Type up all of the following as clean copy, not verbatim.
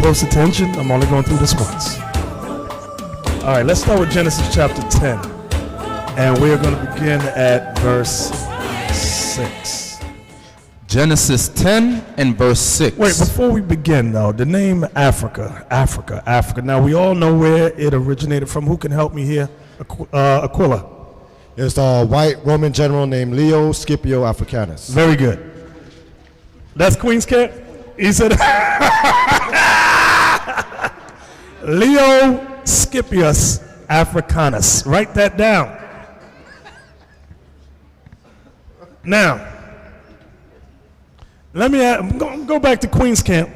close attention. I'm only going through this once. All right, let's start with Genesis chapter 10. And we're going to begin at verse 6. Genesis 10 and verse 6. Wait, before we begin, though, the name Africa. Now, we all know where it originated from. Who can help me here? Aquila. It's a white Roman general named Leo Scipio Africanus. Very good. That's Queen's Camp? He said, Leo Scipius Africanus. Write that down. Now, let me go back to Queen's Camp.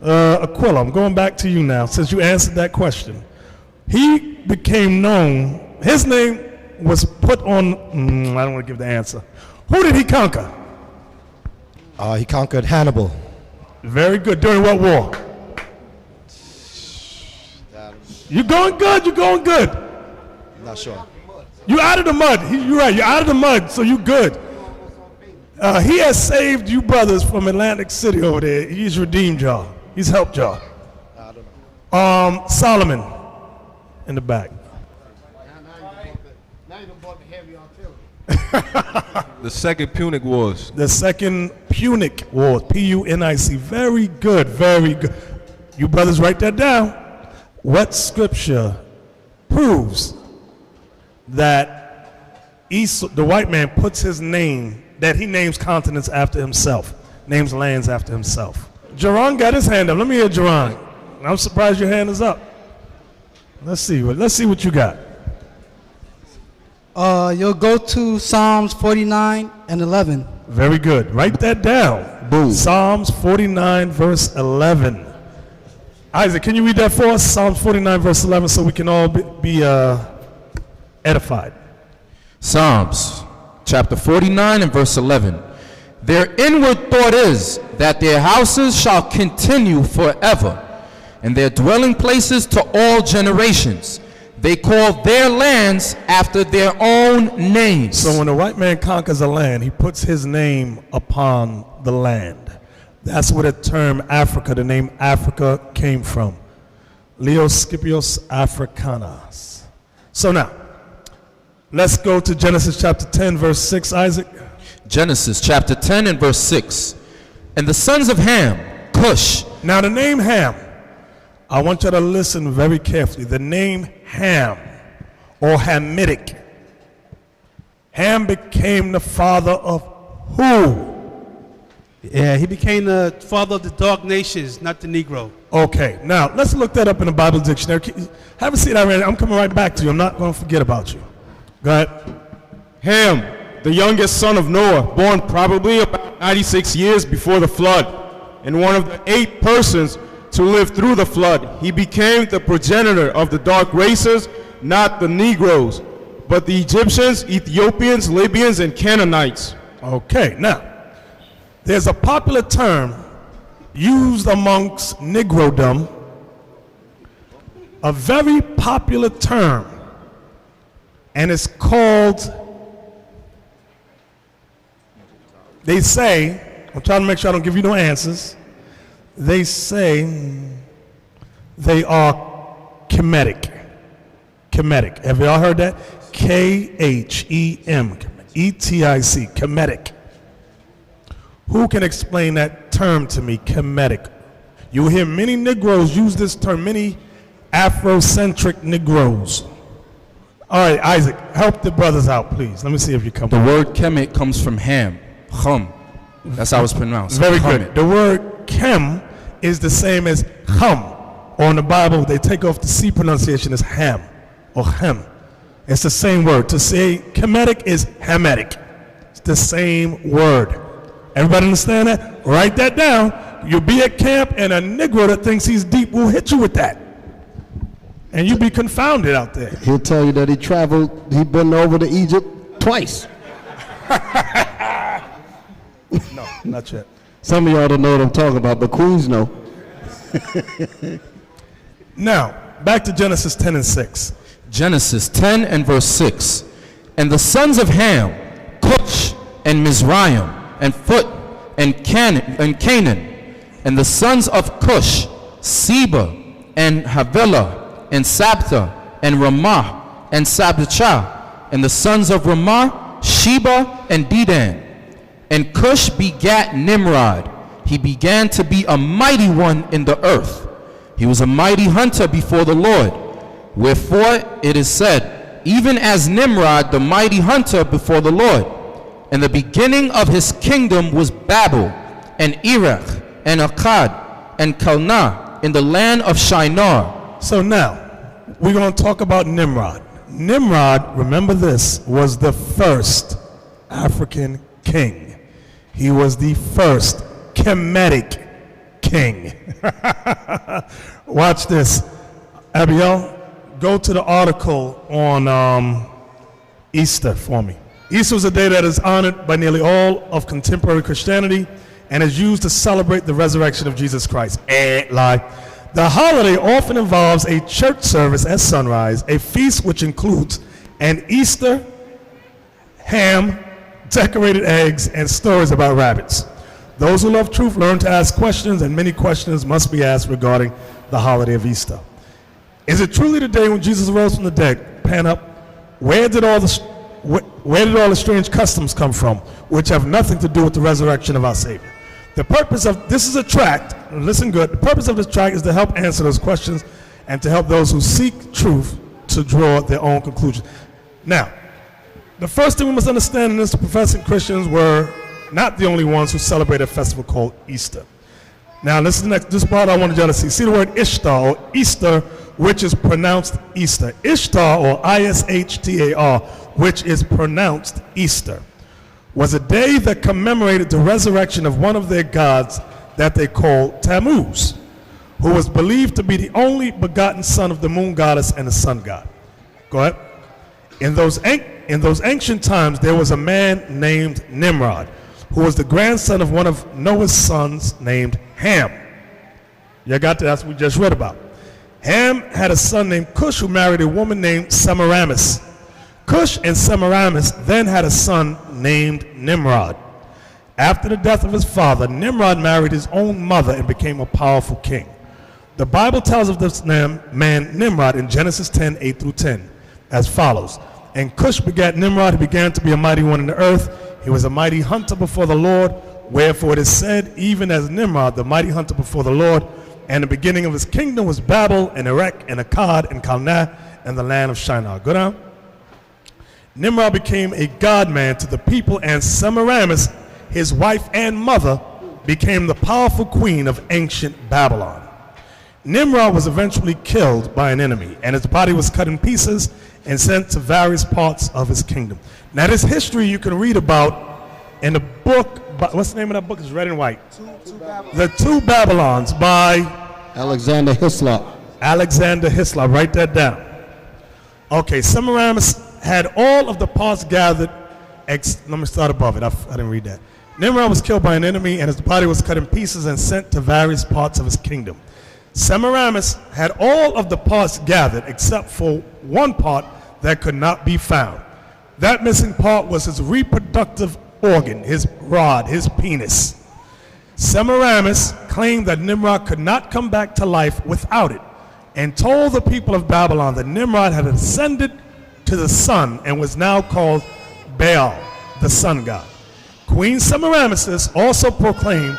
Aquila, I'm going back to you now since you answered that question. He became known, his name was put on, I don't want to give the answer. Who did he conquer? He conquered Hannibal. Very good. During what war? You're going good. I'm not sure. You out of the mud. You're right. You're out of the mud, so you good. He has saved you brothers from Atlantic City over there. He's redeemed y'all. He's helped y'all. I don't know. Solomon in the back. Now you bought the heavy artillery. The Second Punic Wars. The Second Punic Wars. Punic. Very good. Very good. You brothers write that down. What scripture proves that the white man puts his name, that he names continents after himself, names lands after himself? Jerron got his hand up. Let me hear Jerron. I'm surprised your hand is up. Let's see what you got. You'll go to Psalms 49 and 11. Very good. Write that down. Boom. Psalms 49 verse 11. Isaac, can you read that for us? Psalms 49 verse 11 so we can all be edified. Psalms chapter 49 and verse 11. Their inward thought is that their houses shall continue forever, and their dwelling places to all generations. They call their lands after their own names. So when a white man conquers a land, he puts his name upon the land. That's where the term Africa, the name Africa, came from. Leo Scipius Africanus. So now, let's go to Genesis chapter 10, verse 6, Isaac. Genesis chapter 10 and verse 6. And the sons of Ham, Cush. Now the name Ham, I want you to listen very carefully. The name Ham, or Hamitic. Ham became the father of who? Yeah, he became the father of the dark nations, not the Negro. Okay, now let's look that up in the Bible dictionary. Have a seat already. I'm coming right back to you. I'm not going to forget about you. Go ahead. Ham, the youngest son of Noah, born probably about 96 years before the flood, and one of the 8 persons to live through the flood. He became the progenitor of the dark races, not the Negroes, but the Egyptians, Ethiopians, Libyans, and Canaanites. Okay, now, there's a popular term used amongst Negrodom, a very popular term, and it's called, they say, I'm trying to make sure I don't give you no answers, they say they are Kemetic. Kemetic. Have y'all heard that? K-H-E-M, E-T-I-C, Kemetic. Who can explain that term to me, Kemetic? You will hear many Negroes use this term, many Afrocentric Negroes. All right, Isaac, help the brothers out, please. Let me see if you come. The word Kemet comes from Ham, Chum. That's how it's pronounced. Very Kemet. good. The word Kem is the same as Hum. Or in the Bible, they take off the C pronunciation as Ham or Hem. It's the same word. To say Kemetic is Hamitic. It's the same word. Everybody understand that? Write that down. You'll be at camp and a Negro that thinks he's deep will hit you with that. And you'll be confounded out there. He'll tell you that he's been over to Egypt twice. No, not yet. Some of y'all don't know what I'm talking about, but Queens know. Now, back to Genesis 10 and 6. Genesis 10 and verse 6. And the sons of Ham, Cush and Mizraim and Phut and Canaan. And the sons of Cush Seba, and Havilah, and Sabta, and Ramah, and Sabtachah. And the sons of Ramah, Sheba, and Dedan. And Cush begat Nimrod. He began to be a mighty one in the earth. He was a mighty hunter before the Lord. Wherefore it is said, even as Nimrod, the mighty hunter before the Lord. And the beginning of his kingdom was Babel, and Erech, and Akkad, and Calneh, in the land of Shinar. So now, we're going to talk about Nimrod. Nimrod, remember this, was the first African king. He was the first Kemetic king. Watch this. Abiel, go to the article on Easter for me. Easter is a day that is honored by nearly all of contemporary Christianity and is used to celebrate the resurrection of Jesus Christ. Lie. The holiday often involves a church service at sunrise, a feast which includes an Easter, ham, decorated eggs, and stories about rabbits. Those who love truth learn to ask questions, and many questions must be asked regarding the holiday of Easter. Is it truly the day when Jesus arose from the dead? Pan up. Where did all the strange customs come from, which have nothing to do with the resurrection of our Savior? The purpose of this is a tract. Listen good. The purpose of this tract is to help answer those questions and to help those who seek truth to draw their own conclusions. Now, the first thing we must understand is the professing Christians were not the only ones who celebrate a festival called Easter. Now, this is the next. This part I wanted y'all to see. See the word Ishtar or Easter, which is pronounced Easter. Ishtar or Ishtar, which is pronounced Easter, was a day that commemorated the resurrection of one of their gods that they called Tammuz, who was believed to be the only begotten son of the moon goddess and the sun god. Go ahead. In those ancient times, there was a man named Nimrod, who was the grandson of one of Noah's sons named Ham. You got that? That's what we just read about. Ham had a son named Cush who married a woman named Semiramis. Cush and Semiramis then had a son named Nimrod. After the death of his father, Nimrod married his own mother and became a powerful king. The Bible tells of this man Nimrod in Genesis 10, 8 through 10 as follows. And Cush begat Nimrod, he began to be a mighty one in the earth. He was a mighty hunter before the Lord. Wherefore it is said, even as Nimrod, the mighty hunter before the Lord, and the beginning of his kingdom was Babel, and Erech, and Akkad, and Calneh, and the land of Shinar. Go down. Nimrod became a god-man to the people, and Semiramis, his wife and mother, became the powerful queen of ancient Babylon. Nimrod was eventually killed by an enemy, and his body was cut in pieces and sent to various parts of his kingdom. Now, this history you can read about in the book, what's the name of that book? It's red and white. The Two Babylons by Alexander Hislop. Alexander Hislop. Write that down. Okay, Semiramis had all of the parts gathered. Let me start above it. I didn't read that. Nimrod was killed by an enemy, and his body was cut in pieces and sent to various parts of his kingdom. Semiramis had all of the parts gathered except for one part that could not be found. That missing part was his reproductive organ, his rod, his penis. Semiramis claimed that Nimrod could not come back to life without it, and told the people of Babylon that Nimrod had ascended to the sun and was now called Baal, the sun god. Queen Semiramis also proclaimed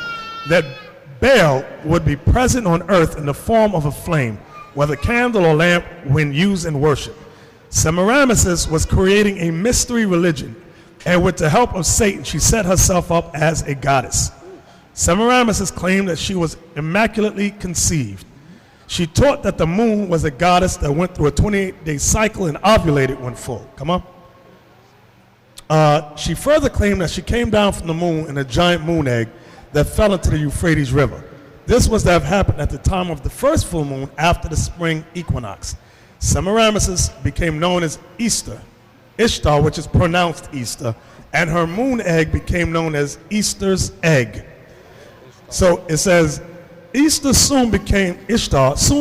that Baal would be present on earth in the form of a flame, whether candle or lamp, when used in worship. Semiramis was creating a mystery religion, and with the help of Satan, she set herself up as a goddess. Semiramis claimed that she was immaculately conceived. She taught that the moon was a goddess that went through a 28-day cycle and ovulated when full. Come on. She further claimed that she came down from the moon in a giant moon egg that fell into the Euphrates River. This was to have happened at the time of the first full moon after the spring equinox. Semiramis became known as Ishtar, which is pronounced Easter, and her moon egg became known as Easter's egg. So it says, Ishtar soon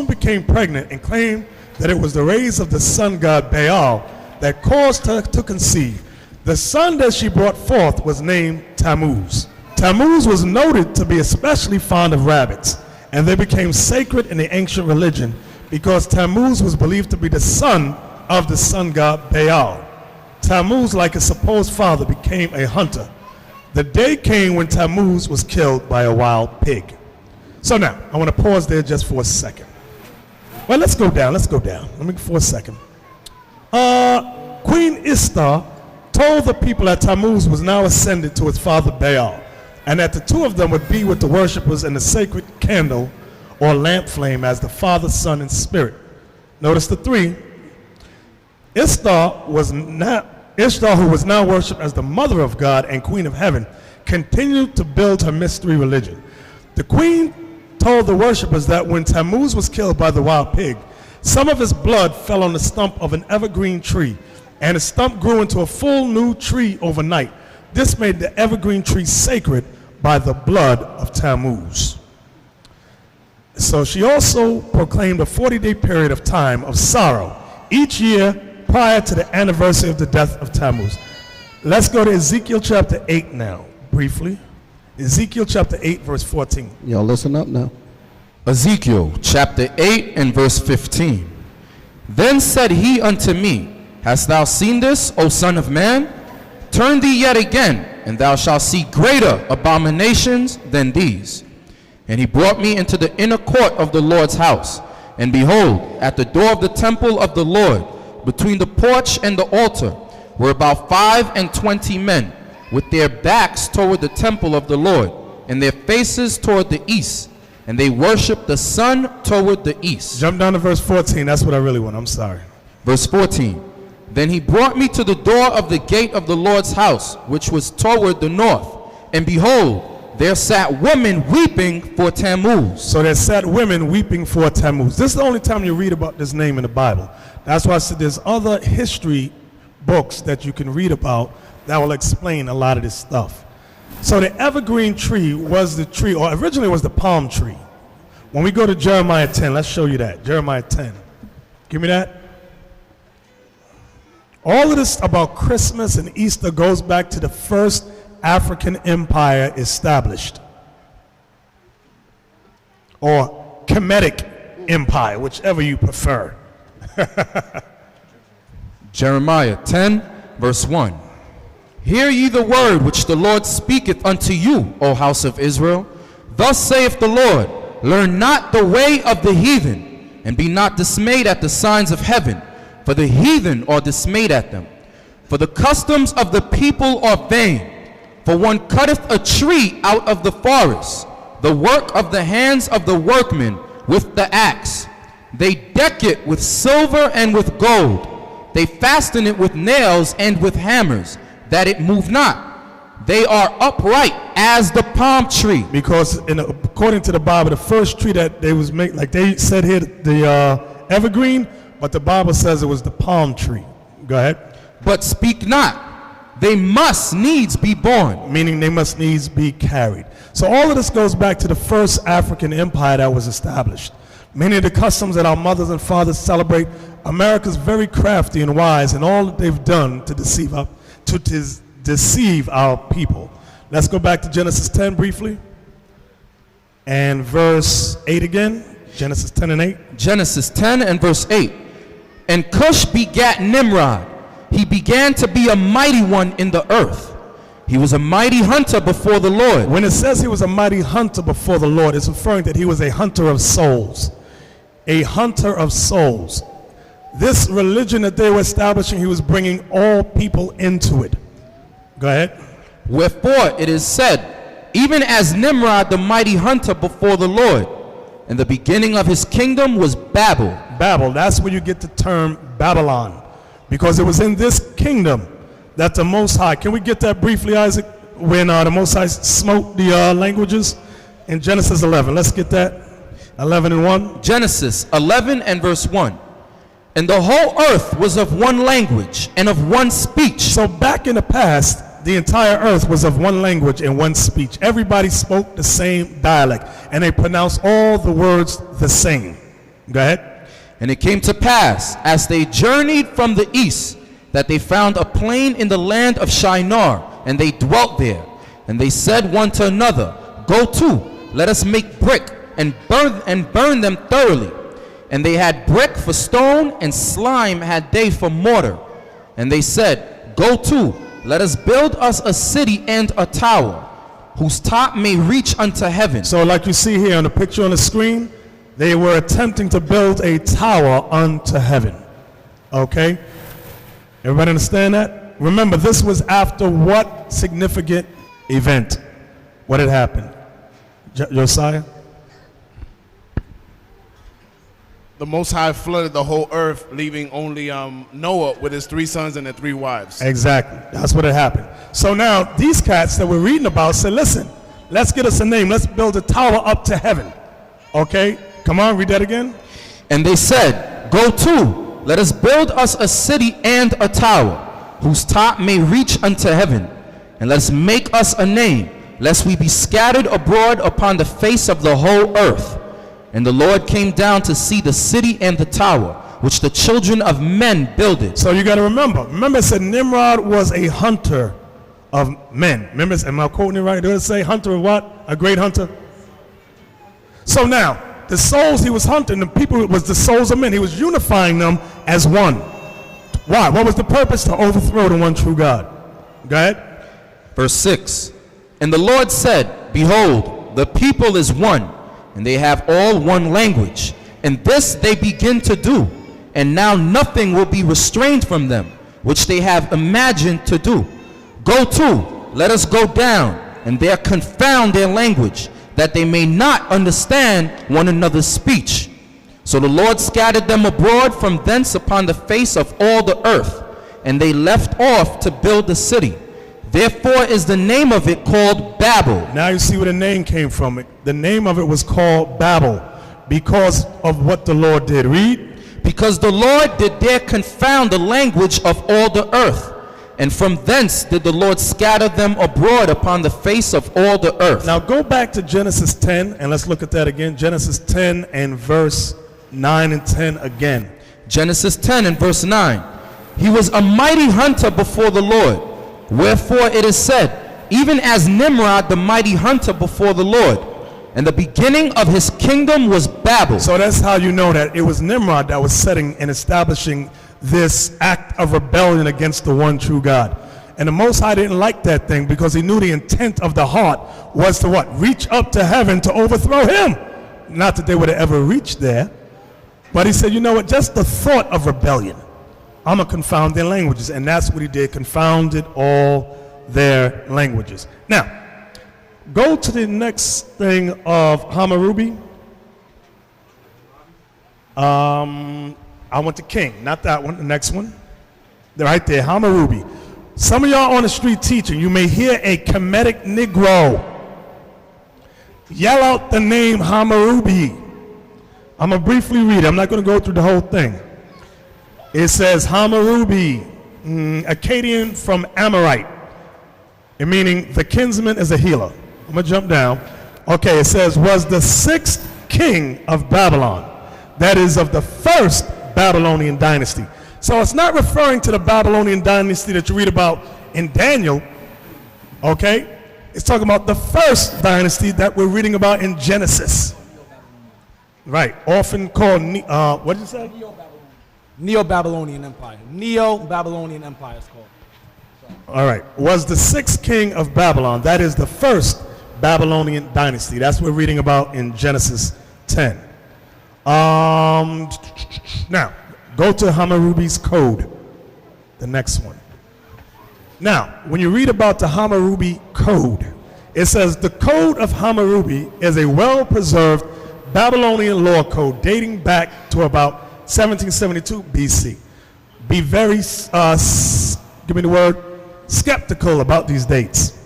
became pregnant and claimed that it was the rays of the sun god Baal that caused her to conceive. The son that she brought forth was named Tammuz. Tammuz was noted to be especially fond of rabbits, and they became sacred in the ancient religion because Tammuz was believed to be the son of the sun god Baal. Tammuz, like his supposed father, became a hunter. The day came when Tammuz was killed by a wild pig. So now, I want to pause there just for a second. Well, let's go down. Let me for a second. Queen Ishtar told the people that Tammuz was now ascended to his father Baal, and that the two of them would be with the worshipers in the sacred candle or lamp flame as the Father, Son, and Spirit. Notice the three. Ishtar, who was now worshipped as the mother of God and queen of heaven, continued to build her mystery religion. The queen told the worshipers that when Tammuz was killed by the wild pig, some of his blood fell on the stump of an evergreen tree, and the stump grew into a full new tree overnight. This made the evergreen tree sacred by the blood of Tammuz. So she also proclaimed a 40-day period of time of sorrow each year prior to the anniversary of the death of Tammuz. Let's go to Ezekiel chapter 8 now, briefly. Ezekiel chapter 8, verse 14. Y'all listen up now. Ezekiel chapter 8 and verse 15. Then said he unto me, Hast thou seen this, O son of man? Turn thee yet again, and thou shalt see greater abominations than these. And he brought me into the inner court of the Lord's house. And behold, at the door of the temple of the Lord, between the porch and the altar, were about 25 men, with their backs toward the temple of the Lord, and their faces toward the east. And they worshiped the sun toward the east. Jump down to verse 14. That's what I really want. I'm sorry. Verse 14. Then he brought me to the door of the gate of the Lord's house, which was toward the north. And behold, there sat women weeping for Tammuz. So there sat women weeping for Tammuz. This is the only time you read about this name in the Bible. That's why I said there's other history books that you can read about that will explain a lot of this stuff. So the evergreen tree was the tree, or originally it was the palm tree. When we go to Jeremiah 10, let's show you that. Jeremiah 10. Give me that. All of this about Christmas and Easter goes back to the first African empire established, or Kemetic Empire, whichever you prefer. Jeremiah 10, verse 1. Hear ye the word which the Lord speaketh unto you, O house of Israel. Thus saith the Lord, Learn not the way of the heathen, and be not dismayed at the signs of heaven, for the heathen are dismayed at them. For the customs of the people are vain. For one cutteth a tree out of the forest, the work of the hands of the workmen with the axe. They deck it with silver and with gold. They fasten it with nails and with hammers, that it move not. They are upright as the palm tree. Because according to the Bible, the first tree that they was made, like they said here, the evergreen, but the Bible says it was the palm tree. Go ahead. But speak not. They must needs be born. Meaning they must needs be carried. So all of this goes back to the first African empire that was established. Many of the customs that our mothers and fathers celebrate, America's very crafty and wise in all that they've done to deceive our people. Let's go back to Genesis 10 briefly. And verse 8 again. Genesis 10 and 8. Genesis 10 and verse 8. And Cush begat Nimrod. He began to be a mighty one in the earth. He was a mighty hunter before the Lord. When it says he was a mighty hunter before the Lord, it's referring that he was a hunter of souls. A hunter of souls. This religion that they were establishing, he was bringing all people into it. Go ahead. Wherefore it is said, even as Nimrod the mighty hunter before the Lord, and the beginning of his kingdom was Babel. Babel, that's where you get the term Babylon. Because it was in this kingdom that the Most High, can we get that briefly, Isaac? When the Most High smote the languages in Genesis 11. Let's get that. 11 and 1. Genesis 11 and verse 1. And the whole earth was of one language and of one speech. So back in the past, the entire earth was of one language and one speech. Everybody spoke the same dialect, and they pronounced all the words the same. Go ahead. And it came to pass, as they journeyed from the east, that they found a plain in the land of Shinar, and they dwelt there. And they said one to another, Go to, let us make brick, and burned them thoroughly. And they had brick for stone, and slime had they for mortar. And they said, Go to, let us build us a city and a tower, whose top may reach unto heaven. So like you see here on the picture on the screen, they were attempting to build a tower unto heaven. Okay? Everybody understand that? Remember, this was after what significant event? What had happened? Josiah? The Most High flooded the whole earth, leaving only Noah with his 3 sons and their 3 wives. Exactly. That's what had happened. So now, these cats that we're reading about said, listen, let's get us a name. Let's build a tower up to heaven. Okay? Come on, read that again. And they said, Go to, let us build us a city and a tower, whose top may reach unto heaven. And let us make us a name, lest we be scattered abroad upon the face of the whole earth. And the Lord came down to see the city and the tower, which the children of men builded. So you got to remember it said Nimrod was a hunter of men. Remember, am I quoting it right? Did it say hunter of what? A great hunter? So now, the souls he was hunting, the people was the souls of men. He was unifying them as one. Why? What was the purpose? To overthrow the one true God. Go ahead. Verse 6. And the Lord said, Behold, the people is one, and they have all one language. And this they begin to do. And now nothing will be restrained from them, which they have imagined to do. Go to, let us go down, and there confound their language, that they may not understand one another's speech. So the Lord scattered them abroad from thence upon the face of all the earth, and they left off to build the city. Therefore is the name of it called Babel. Now you see where the name came from. The name of it was called Babel because of what the Lord did. Read. Because the Lord did there confound the language of all the earth. And from thence did the Lord scatter them abroad upon the face of all the earth. Now go back to Genesis 10 and let's look at that again. Genesis 10 and verse 9 and 10 again. Genesis 10 and verse 9. He was a mighty hunter before the Lord. Wherefore it is said, even as Nimrod the mighty hunter before the Lord. And the beginning of his kingdom was Babel. So that's how you know that it was Nimrod that was setting and establishing this act of rebellion against the one true God. And the Most High didn't like that thing because he knew the intent of the heart was to what? Reach up to heaven to overthrow him. Not that they would have ever reached there. But he said, you know what? Just the thought of rebellion, I'm going to confound their languages. And that's what he did, confounded all their languages. Now, go to the next thing of Hammurabi. I went to King, not that one, the next one. They're right there, Hammurabi. Some of y'all on the street teaching, you may hear a Kemetic Negro yell out the name Hammurabi. I'm going to briefly read it. I'm not going to go through the whole thing. It says Hammurabi, Akkadian from Amorite, meaning the kinsman is a healer. I'm going to jump down. Okay, it says, was the 6th king of Babylon, that is of the first Babylonian dynasty. So it's not referring to the Babylonian dynasty that you read about in Daniel, okay? It's talking about the first dynasty that we're reading about in Genesis. Right, often called, what did you say? Neo-Babylonian Empire. Neo-Babylonian Empire is called. All right, was the 6th king of Babylon, that is the first Babylonian dynasty. That's what we're reading about in Genesis 10. Now, go to Hammurabi's code, the next one. Now, when you read about the Hammurabi code, it says the code of Hammurabi is a well-preserved Babylonian law code dating back to about 1772 BC. Be very, give me the word, skeptical about these dates.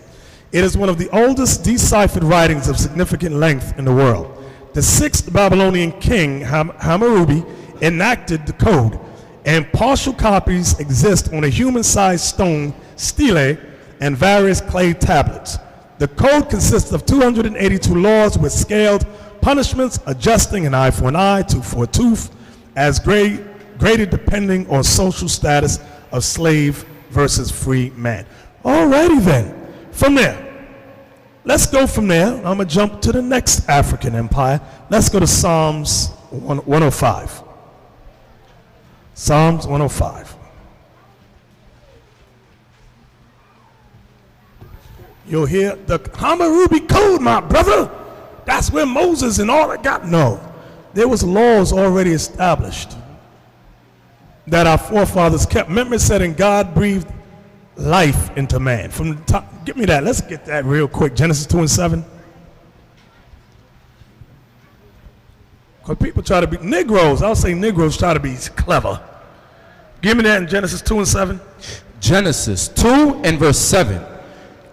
It is one of the oldest deciphered writings of significant length in the world. The 6th Babylonian king, Hammurabi, enacted the code, and partial copies exist on a human-sized stone stele and various clay tablets. The code consists of 282 laws with scaled punishments adjusting an eye for an eye, tooth for a tooth, as graded depending on social status of slave versus free man. Alrighty then, from there, let's go from there. I'm going to jump to the next African empire. Let's go to Psalms 105. Psalms 105. You'll hear the Hammurabi Code, my brother. That's where Moses and all that got. No, there was laws already established that our forefathers kept. Remember, it said, and God breathed life into man. From the top, give me that. Let's get that real quick. Genesis 2 and 7. Because people try to be Negroes. I'll say Negroes try to be clever. Give me that in Genesis 2 and 7. Genesis 2 and verse 7.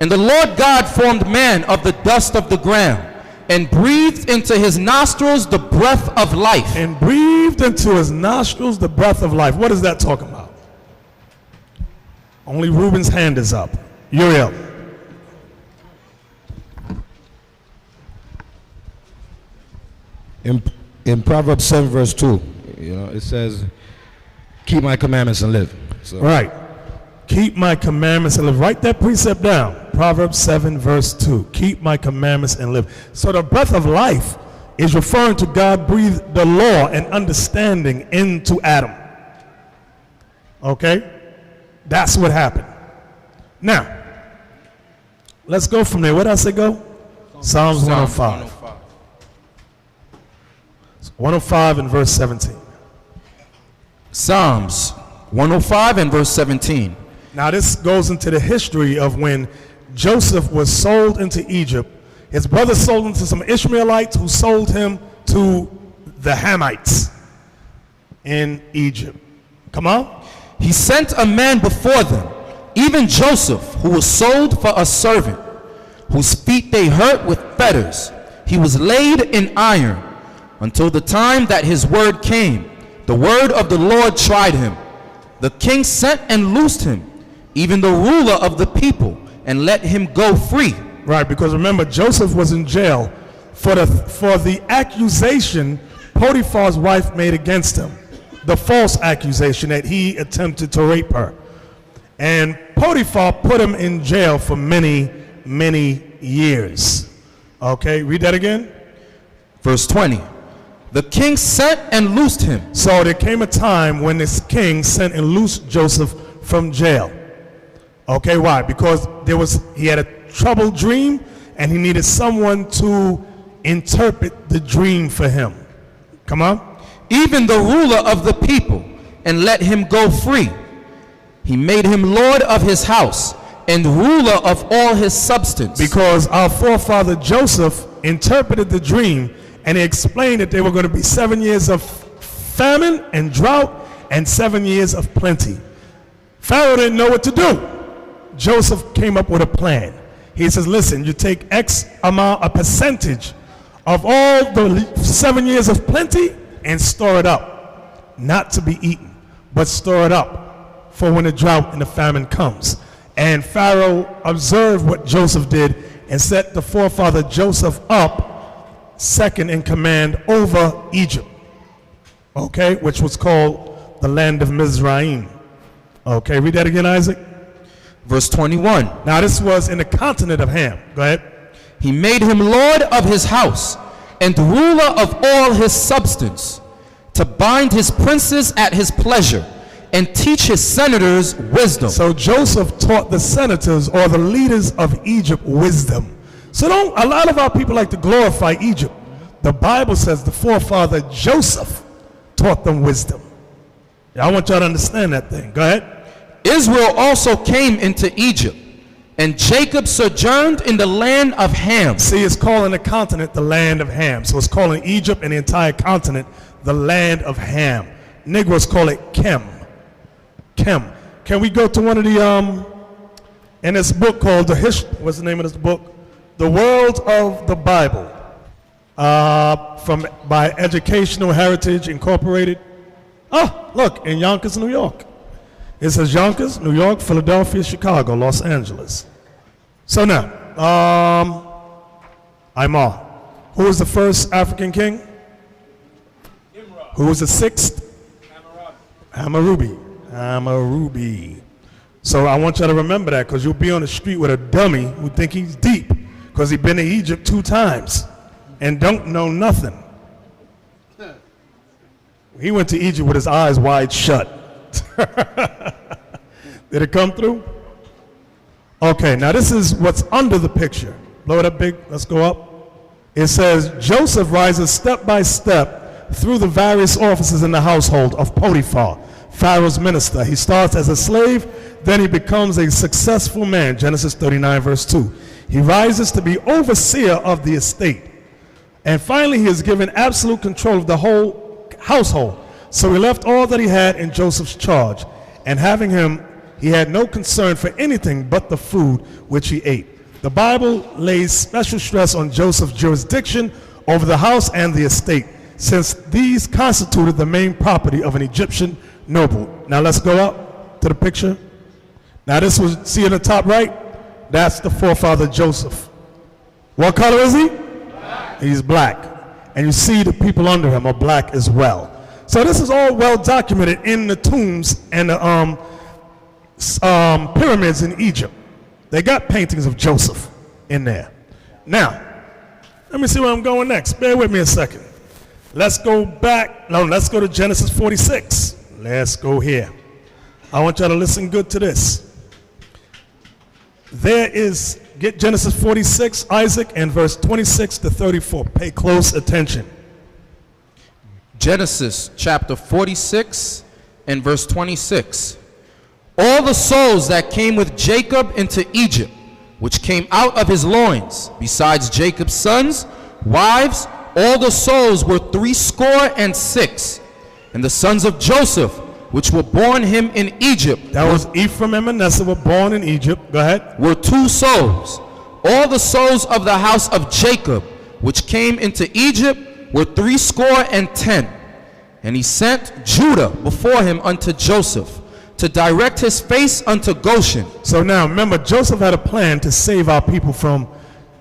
And the Lord God formed man of the dust of the ground, and breathed into his nostrils the breath of life. And breathed into his nostrils the breath of life. What is that talking about? Only Reuben's hand is up. Uriel. In Proverbs 7 verse 2, it says, keep my commandments and live. So. Right. Keep my commandments and live. Write that precept down. Proverbs 7 verse 2. Keep my commandments and live. So the breath of life is referring to God breathed the law and understanding into Adam. Okay? That's what happened. Now, let's go from there. Where did I say go? Psalms 105. 105 and verse 17. Psalms 105 and verse 17. Now this goes into the history of when Joseph was sold into Egypt. His brother sold him to some Ishmaelites who sold him to the Hamites in Egypt. Come on. He sent a man before them, even Joseph, who was sold for a servant, whose feet they hurt with fetters. He was laid in iron until the time that his word came. The word of the Lord tried him. The king sent and loosed him, even the ruler of the people, and let him go free. Right, because remember, Joseph was in jail for the accusation Potiphar's wife made against him. The false accusation that he attempted to rape her. And Potiphar put him in jail for many, many years. Okay, read that again. Verse 20. The king sent and loosed him. So there came a time when this king sent and loosed Joseph from jail. Okay, why? Because he had a troubled dream and he needed someone to interpret the dream for him. Come on. Even the ruler of the people, and let him go free. He made him lord of his house and ruler of all his substance. Because our forefather Joseph interpreted the dream and he explained that there were going to be 7 years of famine and drought and 7 years of plenty. Pharaoh didn't know what to do. Joseph came up with a plan. He says, listen, you take X amount, a percentage of all the 7 years of plenty and store it up. Not to be eaten, but store it up for when the drought and the famine comes. And Pharaoh observed what Joseph did and set the forefather Joseph up second in command over Egypt, okay, which was called the land of Mizraim. Okay, read that again, Isaac. Verse 21. Now this was in the continent of Ham. Go ahead. He made him lord of his house and ruler of all his substance, to bind his princes at his pleasure and teach his senators wisdom. So Joseph taught the senators or the leaders of Egypt wisdom. So a lot of our people like to glorify Egypt. The Bible says the forefather Joseph taught them wisdom. I want y'all to understand that thing. Go ahead. Israel also came into Egypt, and Jacob sojourned in the land of Ham. See, it's calling the continent the land of Ham. So it's calling Egypt and the entire continent the land of Ham. Negroes call it Chem. Chem. Can we go to one of the, in this book called what's the name of this book? The World of the Bible, by Educational Heritage Incorporated. Oh, look, in Yonkers, New York. It says Yonkers, New York, Philadelphia, Chicago, Los Angeles. So now, Imar. Who was the first African king? Imra. Who was the sixth? Hammurabi. Hammurabi. So I want you to remember that, because you'll be on the street with a dummy who think he's deep. because he'd been to Egypt 2 times and don't know nothing. He went to Egypt with his eyes wide shut. Did it come through? Okay, now this is what's under the picture. Blow it up big, let's go up. It says, Joseph rises step by step through the various offices in the household of Potiphar, Pharaoh's minister. He starts as a slave, then he becomes a successful man, Genesis 39 verse 2. He rises to be overseer of the estate. And finally he is given absolute control of the whole household. So he left all that he had in Joseph's charge, and having him, he had no concern for anything but the food which he ate. The Bible lays special stress on Joseph's jurisdiction over the house and the estate, since these constituted the main property of an Egyptian noble. Now let's go up to the picture. Now this was, see in the top right? That's the forefather Joseph. What color is he? Black. He's black. And you see the people under him are black as well. So this is all well documented in the tombs and the pyramids in Egypt. They got paintings of Joseph in there. Now, let me see where I'm going next. Bear with me a second. Let's go back. No, let's go to Genesis 46. Let's go here. I want y'all to listen good to this. There is, get Genesis 46, Isaac, and verse 26 to 34. Pay close attention. Genesis chapter 46 and verse 26. All the souls that came with Jacob into Egypt, which came out of his loins, besides Jacob's sons, wives, all the souls were 66. And the sons of Joseph, which were born him in Egypt, that was Ephraim and Manasseh were born in Egypt. Go ahead. Were 2 souls. All the souls of the house of Jacob, which came into Egypt, were 70. And he sent Judah before him unto Joseph, to direct his face unto Goshen. So now remember, Joseph had a plan to save our people from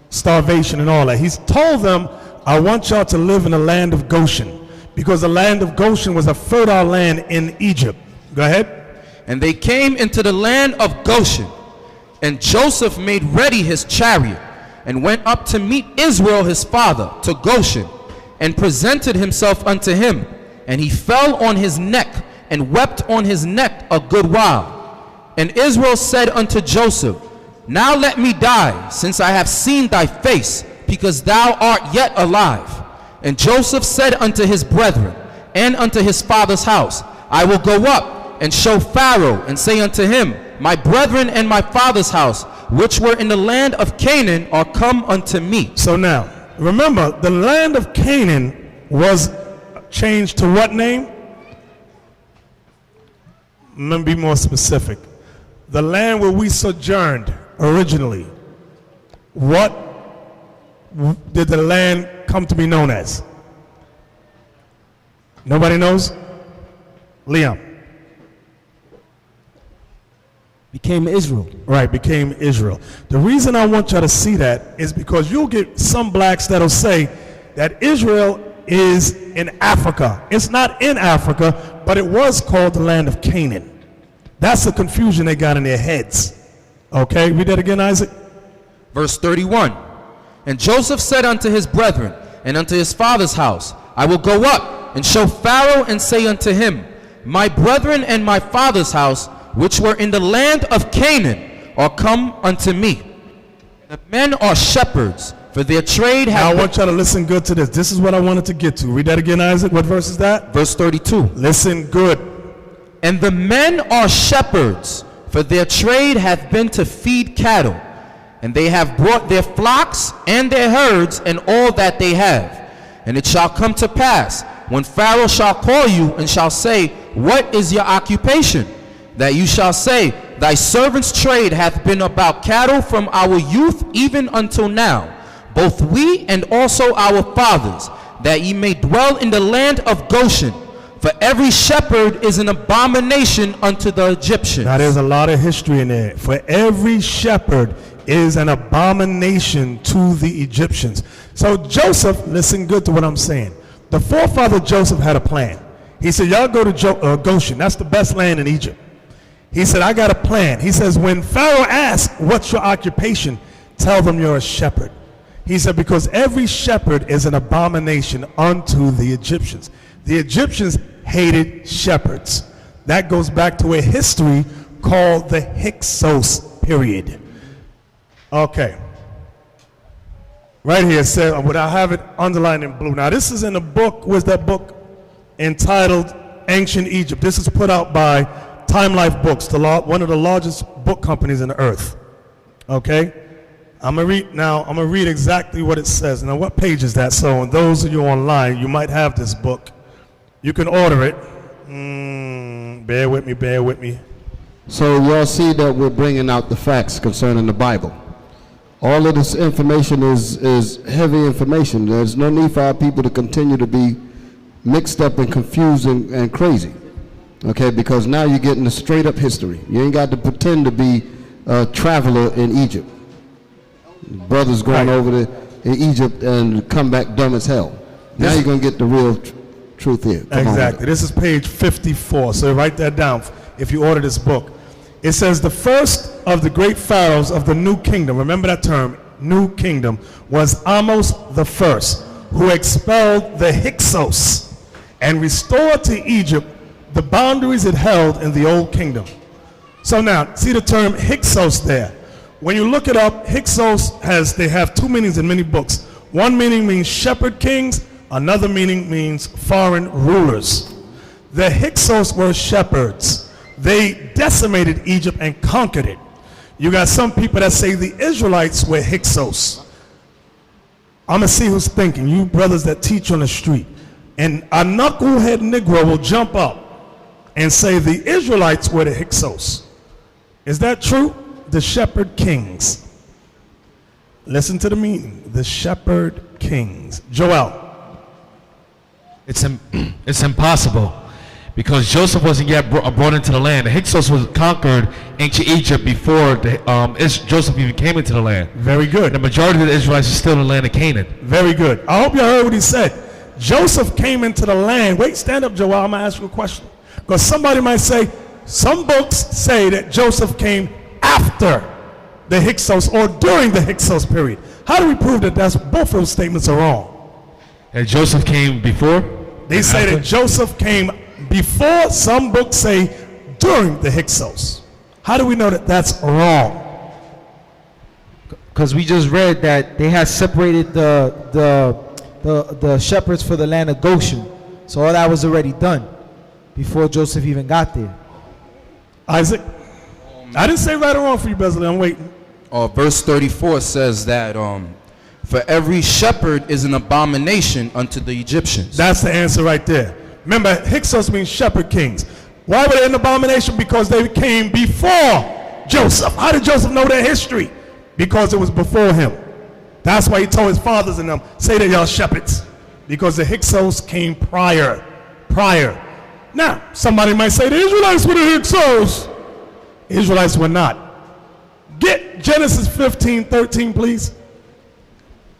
starvation and all that. He's told them, I want y'all to live in the land of Goshen, because the land of Goshen was a fertile land in Egypt. Go ahead. And they came into the land of Goshen, and Joseph made ready his chariot, and went up to meet Israel his father to Goshen, and presented himself unto him. And he fell on his neck, and wept on his neck a good while. And Israel said unto Joseph, Now let me die, since I have seen thy face, because thou art yet alive. And Joseph said unto his brethren, and unto his father's house, I will go up and show Pharaoh, and say unto him, My brethren and my father's house, which were in the land of Canaan, are come unto me. So now, remember, the land of Canaan was changed to what name? Let me be more specific. The land where we sojourned originally, what did the land come to be known as? Nobody knows? Liam. Became Israel. Right, became Israel. The reason I want y'all to see that is because you'll get some blacks that'll say that Israel is in Africa. It's not in Africa, but it was called the land of Canaan. That's the confusion they got in their heads. Okay, read that again, Isaac. Verse 31. And Joseph said unto his brethren and unto his father's house, I will go up and show Pharaoh, and say unto him, My brethren and my father's house, which were in the land of Canaan, are come unto me. The men are shepherds, for their trade Now I want y'all to listen good to this. This is what I wanted to get to. Read that again, Isaac. What verse is that? Verse 32. Listen good. And the men are shepherds, for their trade hath been to feed cattle. And they have brought their flocks and their herds and all that they have. And it shall come to pass, when Pharaoh shall call you and shall say, What is your occupation? That you shall say, Thy servant's trade hath been about cattle from our youth even until now, both we and also our fathers, that ye may dwell in the land of Goshen. For every shepherd is an abomination unto the Egyptians. Now there's a lot of history in there. For every shepherd is an abomination to the Egyptians. So Joseph, listen good to what I'm saying. The forefather Joseph had a plan. He said, y'all go to Goshen. That's the best land in Egypt. He said, I got a plan. He says, when Pharaoh asks, what's your occupation? Tell them you're a shepherd. He said, because every shepherd is an abomination unto the Egyptians. The Egyptians hated shepherds. That goes back to a history called the Hyksos period. Okay. Right here it says, I have it underlined in blue. Now this is in a book, where's that book? Entitled Ancient Egypt. This is put out by Time Life Books, one of the largest book companies in the earth. Okay? I'm gonna read exactly what it says. Now what page is that? So those of you online, you might have this book. You can order it. Bear with me. So y'all see that we're bringing out the facts concerning the Bible. All of this information is heavy information. There's no need for our people to continue to be mixed up and confused and crazy. Okay, because now you're getting the straight up history. You ain't got to pretend to be a traveler in Egypt. Brothers going over to Egypt and come back dumb as hell. Now you're going to get the real truth here. Come exactly. This is page 54, so write that down if you order this book. It says the first of the great pharaohs of the new kingdom, remember that term, new kingdom, was Amos the first, who expelled the Hyksos and restored to Egypt the boundaries it held in the old kingdom. So now, see the term Hyksos there. When you look it up, Hyksos they have two meanings in many books. One meaning means shepherd kings, another meaning means foreign rulers. The Hyksos were shepherds. They decimated Egypt and conquered it. You got some people that say the Israelites were Hyksos. I'm gonna see who's thinking, you brothers that teach on the street. And a knucklehead Negro will jump up and say the Israelites were the Hyksos. Is that true? The shepherd kings. Listen to the meaning. The shepherd kings. Joel. It's impossible because Joseph wasn't yet brought into the land. The Hyksos was conquered ancient Egypt before Joseph even came into the land. Very good. The majority of the Israelites are still in the land of Canaan. Very good. I hope you heard what he said. Joseph came into the land. Wait, stand up, Joel. I'm going to ask you a question. Because somebody might say, some books say that Joseph came after the Hyksos or during the Hyksos period. How do we prove that both of those statements are wrong? And Joseph came before? They say that Joseph came before. Some books say during the Hyksos. How do we know that that's wrong? Because we just read that they had separated the shepherds for the land of Goshen. So all that was already done before Joseph even got there. Isaac? I didn't say right or wrong for you, Besley. I'm waiting. Verse 34 says that for every shepherd is an abomination unto the Egyptians. That's the answer right there. Remember, Hyksos means shepherd kings. Why were they an abomination? Because they came before Joseph. How did Joseph know their history? Because it was before him. That's why he told his fathers and them, say that y'all shepherds. Because the Hyksos came prior. Now, somebody might say the Israelites were the Hyksos. Israelites were not. Get Genesis 15:13, please.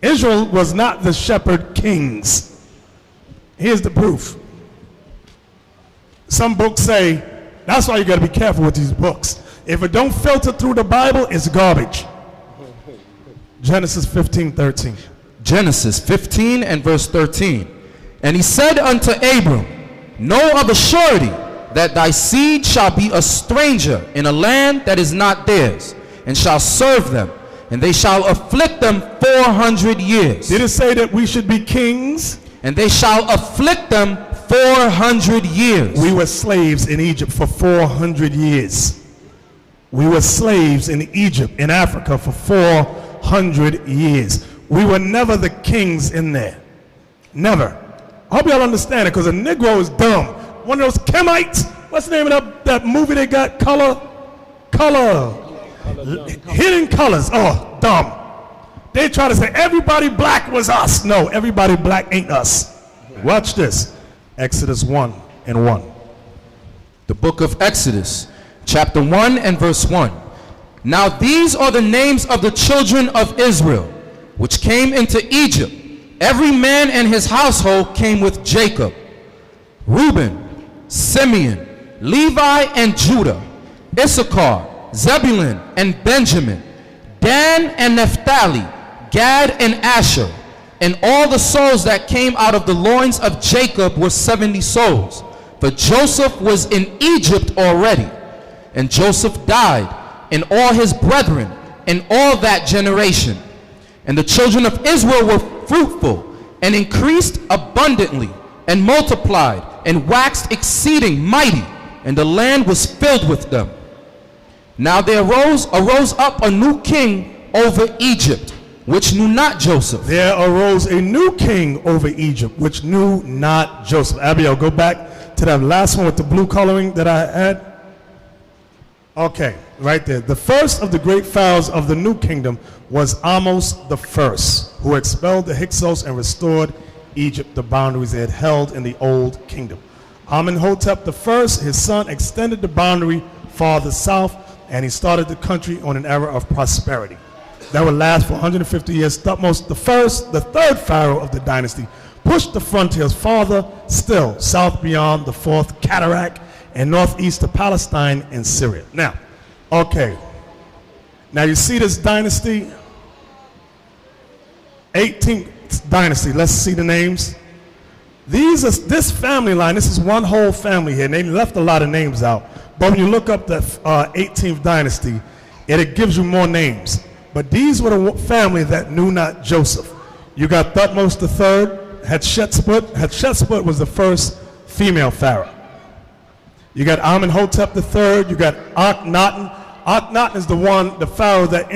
Israel was not the shepherd kings. Here's the proof. Some books say, that's why you got to be careful with these books. If it don't filter through the Bible, it's garbage. Genesis 15:13. Genesis 15 and verse 13. And he said unto Abram, know of a surety that thy seed shall be a stranger in a land that is not theirs, and shall serve them, and they shall afflict them 400 years. Did it say that we should be kings? And they shall afflict them 400 years. We were slaves in Egypt for 400 years. We were slaves in Egypt, in Africa, for 400 years. We were never the kings in there. Never. I hope y'all understand it, because a Negro is dumb. One of those Kemites, what's the name of that movie they got? Color. Hidden Colors. Oh, dumb. They try to say everybody black was us. No, everybody black ain't us. Watch this. Exodus 1:1. The book of Exodus, chapter 1 and verse 1. Now these are the names of the children of Israel, which came into Egypt. Every man and his household came with Jacob. Reuben, Simeon, Levi, and Judah, Issachar, Zebulun, and Benjamin, Dan and Naphtali, Gad, and Asher. And all the souls that came out of the loins of Jacob were 70 souls. For Joseph was in Egypt already. And Joseph died, and all his brethren, and all that generation. And the children of Israel were fruitful, and increased abundantly, and multiplied, and waxed exceeding mighty, and the land was filled with them. Now there arose up a new king over Egypt, which knew not Joseph. There arose a new king over Egypt, which knew not Joseph. Abiel, go back to that last one with the blue coloring that I had. Okay, right there. The first of the great pharaohs of the new kingdom was Amos the first, who expelled the Hyksos and restored Egypt the boundaries they had held in the old kingdom. Amenhotep the first, his son, extended the boundary farther south, and he started the country on an era of prosperity that would last for 150 years. Thutmose the first, the third pharaoh of the dynasty, pushed the frontiers farther still, south beyond the fourth cataract and northeast to Palestine and Syria. Now, okay. Now you see this dynasty, 18th dynasty. Let's see the names. This family line, this is one whole family here, and they left a lot of names out. But when you look up the 18th dynasty, it gives you more names. But these were the family that knew not Joseph. You got Thutmose III, Hatshepsut. Hatshepsut was the first female pharaoh. You got Amenhotep III. You got Akhenaten. Akhenaten is the pharaoh that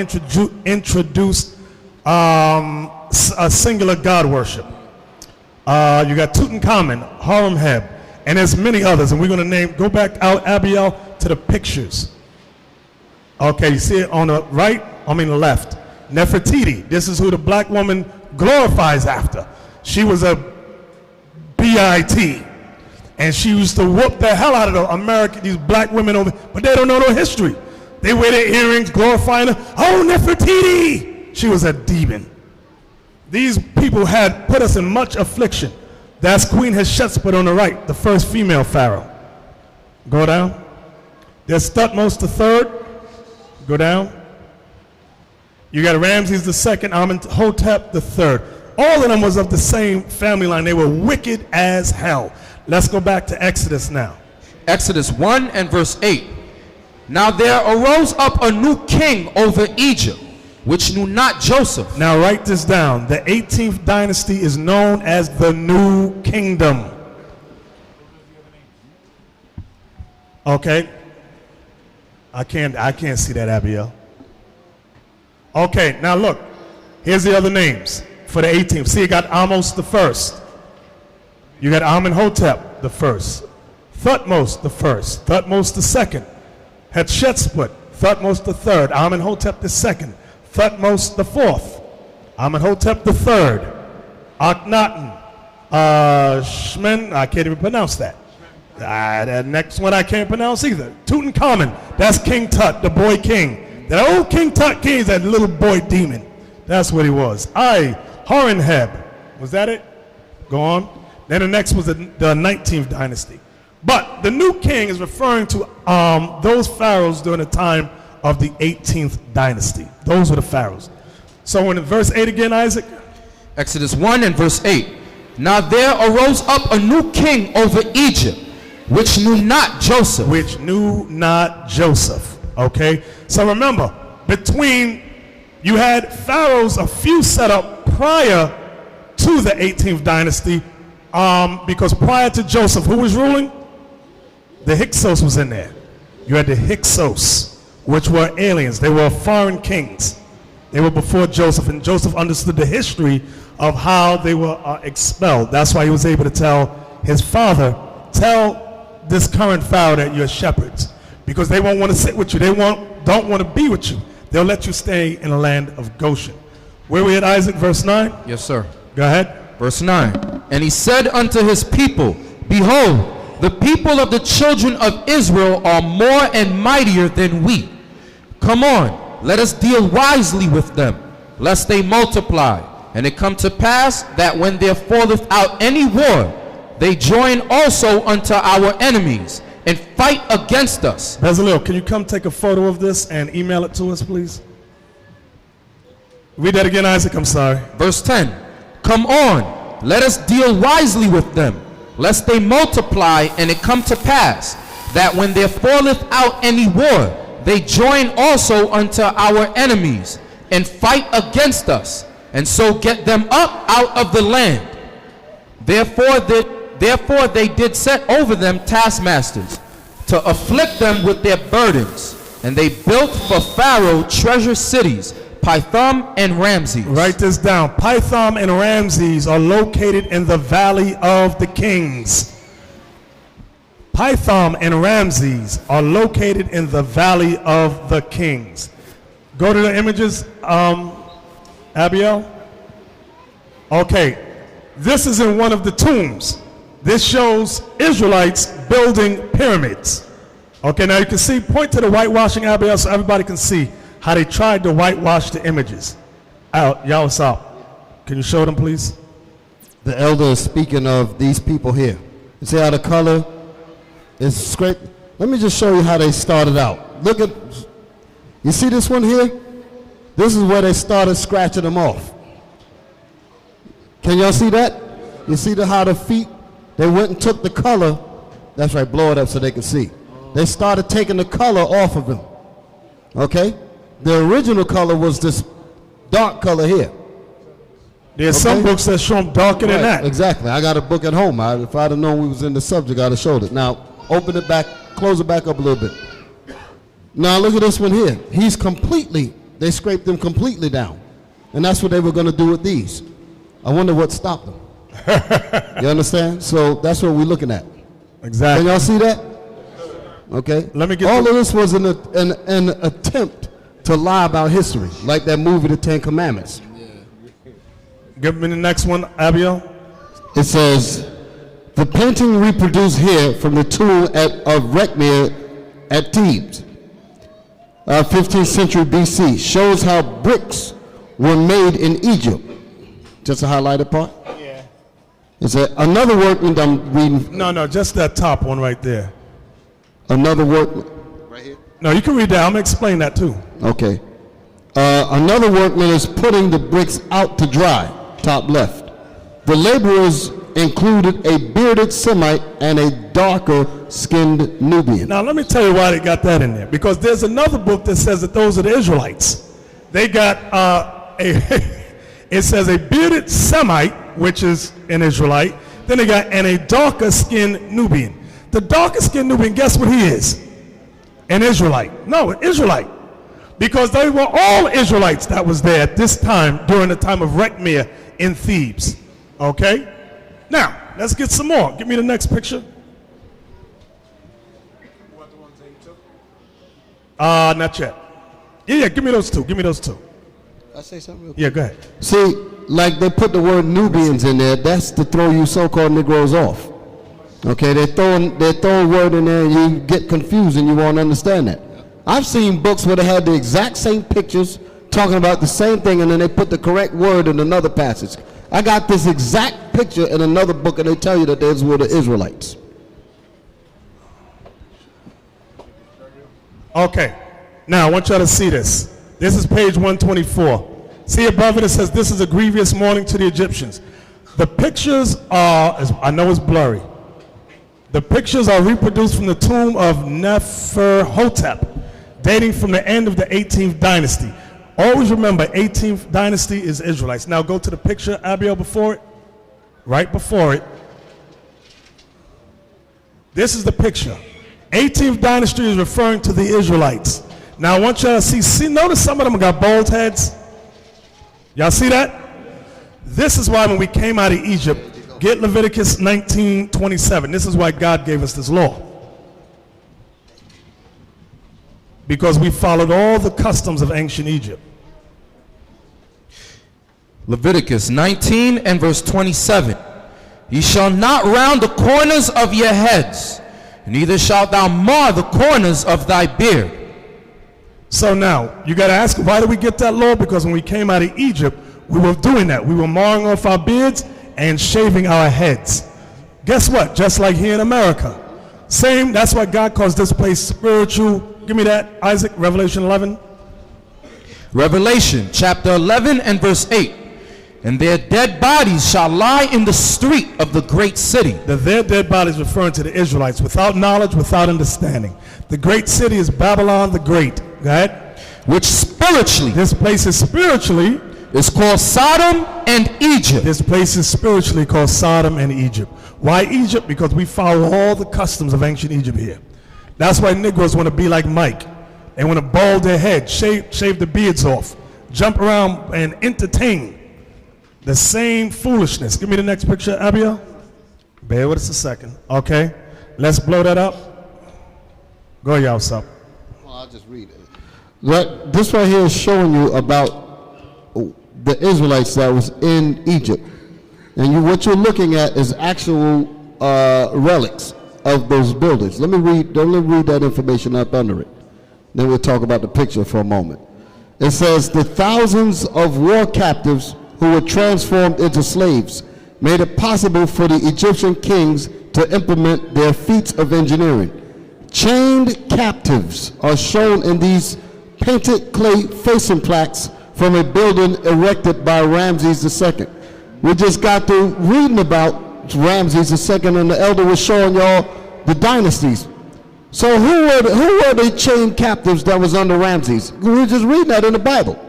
introduced a singular god worship. You got Tutankhamun, Horemheb, and there's many others. And we're going to go back out, Abiel, to the pictures. Okay, you see it on the right, the left. Nefertiti, this is who the black woman glorifies after. She was a BIT, and she used to whoop the hell out of the these black women over, but they don't know no history. They wear their earrings, glorifying her. Oh, Nefertiti! She was a demon. These people had put us in much affliction. That's Queen Hatshepsut on the right, the first female pharaoh. Go down. There's Thutmose III. Go down. You got Ramses II, Amenhotep III. All of them was of the same family line. They were wicked as hell. Let's go back to Exodus now. Exodus 1 and verse 8. Now there arose up a new king over Egypt, which knew not Joseph. Now write this down. The 18th dynasty is known as the New Kingdom. Okay. I can't see that, Abiel. Okay, now look. Here's the other names for the 18th. See, you got Amos the first. You got Amenhotep the first. Thutmose the first. Thutmose the second. Hatshepsut. Thutmose the third. Amenhotep the second. Thutmose the fourth. Amenhotep the third. Akhenaten. Shmen, I can't even pronounce that. That next one I can't pronounce either. Tutankhamun, that's King Tut, the boy king. That old King Tut king is that little boy demon. That's what he was. Horemheb, was that it? Go on. Then the next was the 19th dynasty. But the new king is referring to those pharaohs during the time of the 18th dynasty. Those were the pharaohs. So in verse 8 again, Isaac. Exodus 1 and verse 8. Now there arose up a new king over Egypt, which knew not Joseph. Which knew not Joseph. Okay? So remember, you had pharaohs, a few set up prior to the 18th dynasty, because prior to Joseph, who was ruling? The Hyksos was in there. You had the Hyksos, which were aliens. They were foreign kings. They were before Joseph, and Joseph understood the history of how they were expelled. That's why he was able to tell his father, tell this current pharaoh that you're shepherds, because they won't want to sit with you. They don't want to be with you. They'll let you stay in the land of Goshen. Where we at, Isaac? Verse 9? Yes, sir. Go ahead. Verse 9. And he said unto his people, Behold, the people of the children of Israel are more and mightier than we. Come on, let us deal wisely with them, lest they multiply. And it come to pass that when there falleth out any war, they join also unto our enemies, and fight against us. Bezalel, can you come take a photo of this and email it to us, please? Read that again, Isaac. I'm sorry. Verse 10. Come on, let us deal wisely with them, lest they multiply, and it come to pass, that when there falleth out any war, they join also unto our enemies, and fight against us, and so get them up out of the land. Therefore they did set over them taskmasters, to afflict them with their burdens. And they built for Pharaoh treasure cities, Pithom and Ramses. Write this down. Pithom and Ramses are located in the Valley of the Kings. Pithom and Ramses are located in the Valley of the Kings. Go to the images, Abiel. Okay, this is in one of the tombs. This shows Israelites building pyramids. Okay, now you can see, point to the whitewashing, Abiel, so everybody can see how they tried to whitewash the images. Y'all, what's up? Can you show them, please? The elder is speaking of these people here. You see how the color is scraped? Let me just show you how they started out. Look at, you see this one here? This is where they started scratching them off. Can y'all see that? You see how the feet, they went and took the color. That's right, blow it up so they can see. They started taking the color off of them. Okay? The original color was this dark color here. There's some books that show them darker than that. Exactly. I got a book at home. If I'd have known we was in the subject, I'd have showed it. Now, open it back, close it back up a little bit. Now, look at this one here. He's completely, they scraped him completely down. And that's what they were going to do with these. I wonder what stopped them. You understand? So that's what we're looking at. Exactly. Can y'all see that? Okay. Let me get all of this was an attempt to lie about history, like that movie, The Ten Commandments. Give me the next one, Abiel. It says, the painting reproduced here from the tomb of Rekhmir at Thebes, 15th century BC, shows how bricks were made in Egypt. Just a highlighted part? Yeah. It's another workman, I'm reading. No, just that top one right there. Another workman. Right here? No, you can read that. I'm going to explain that too. Okay. Another workman is putting the bricks out to dry, top left. The laborers included a bearded Semite and a darker skinned Nubian. Now let me tell you why they got that in there. Because there's another book that says that those are the Israelites. They got it says a bearded Semite, which is an Israelite. Then they got and a darker skinned Nubian. The darker skinned Nubian, guess what he is? An Israelite. No, an Israelite. Because they were all Israelites that was there at this time during the time of Rekhmir in Thebes. Okay? Now, let's get some more. Give me the next picture. Not yet. Yeah, give me those two. Give me those two. I say something real quick? Yeah, go ahead. See, like they put the word Nubians in there, that's to throw you so-called Negroes off. Okay, they're throwing word in there and you get confused and you won't understand that. I've seen books where they had the exact same pictures talking about the same thing and then they put the correct word in another passage. I got this exact picture in another book and they tell you that those were the Israelites. Okay. Now, I want y'all to see this. This is page 124. See above it, it says, this is a grievous mourning to the Egyptians. The pictures are, I know it's blurry. The pictures are reproduced from the tomb of Neferhotep, dating from the end of the 18th dynasty. Always remember, 18th dynasty is Israelites. Now go to the picture, Abiel, before it. Right before it. This is the picture. 18th dynasty is referring to the Israelites. Now I want y'all to see, notice some of them got bald heads. Y'all see that? This is why when we came out of Egypt, get Leviticus 19:27. This is why God gave us this law. Because we followed all the customs of ancient Egypt. Leviticus 19 and verse 27. Ye shall not round the corners of your heads, neither shalt thou mar the corners of thy beard. So now, you got to ask, why did we get that law? Because when we came out of Egypt, we were doing that. We were marring off our beards and shaving our heads. Guess what? Just like here in America. Same, that's why God calls this place spiritual. Give me that, Isaac, Revelation 11. Revelation chapter 11 and verse 8. And their dead bodies shall lie in the street of the great city. Their dead bodies referring to the Israelites, without knowledge, without understanding. The great city is Babylon the Great. Go ahead. Which spiritually, This place is spiritually, is called Sodom and Egypt. this place is spiritually called Sodom and Egypt. Why Egypt? Because we follow all the customs of ancient Egypt here. That's why Negroes want to be like Mike. They want to bald their head, shave the beards off, jump around and entertain the same foolishness. Give me the next picture, Abiel. Bear with us a second. Okay, let's blow that up. Go, y'all, up. Well, I'll just read it. This right here is showing you about the Israelites that was in Egypt. And what you're looking at is actual relics of those buildings. Let me read that information up under it. Then we'll talk about the picture for a moment. It says, the thousands of war captives who were transformed into slaves made it possible for the Egyptian kings to implement their feats of engineering. Chained captives are shown in these painted clay facing plaques from a building erected by Ramses II. We just got through reading about Ramses II, and the elder was showing y'all the dynasties. So who were the chained captives that was under Ramses? We were just reading that in the Bible.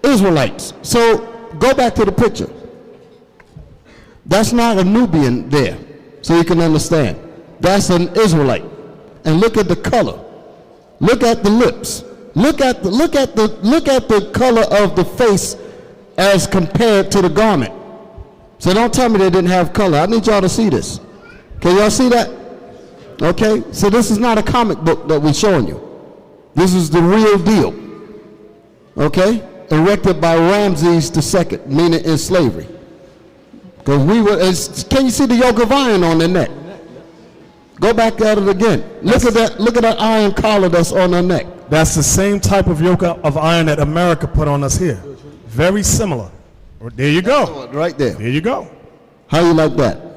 Israelites. So go back to the picture. That's not a Nubian there, so you can understand. That's an Israelite. And look at the color. Look at the lips. Look at the color of the face as compared to the garment. So don't tell me they didn't have color. I need y'all to see this. Can y'all see that? Okay, so this is not a comic book that we're showing you. This is the real deal. Okay, erected by Ramses II, meaning in slavery. Because can you see the yoke of iron on their neck? Go back at it again. Look at that iron collar that's on their neck. That's the same type of yoke of iron that America put on us here. Very similar. There you go. Right there. There you go. How you like that?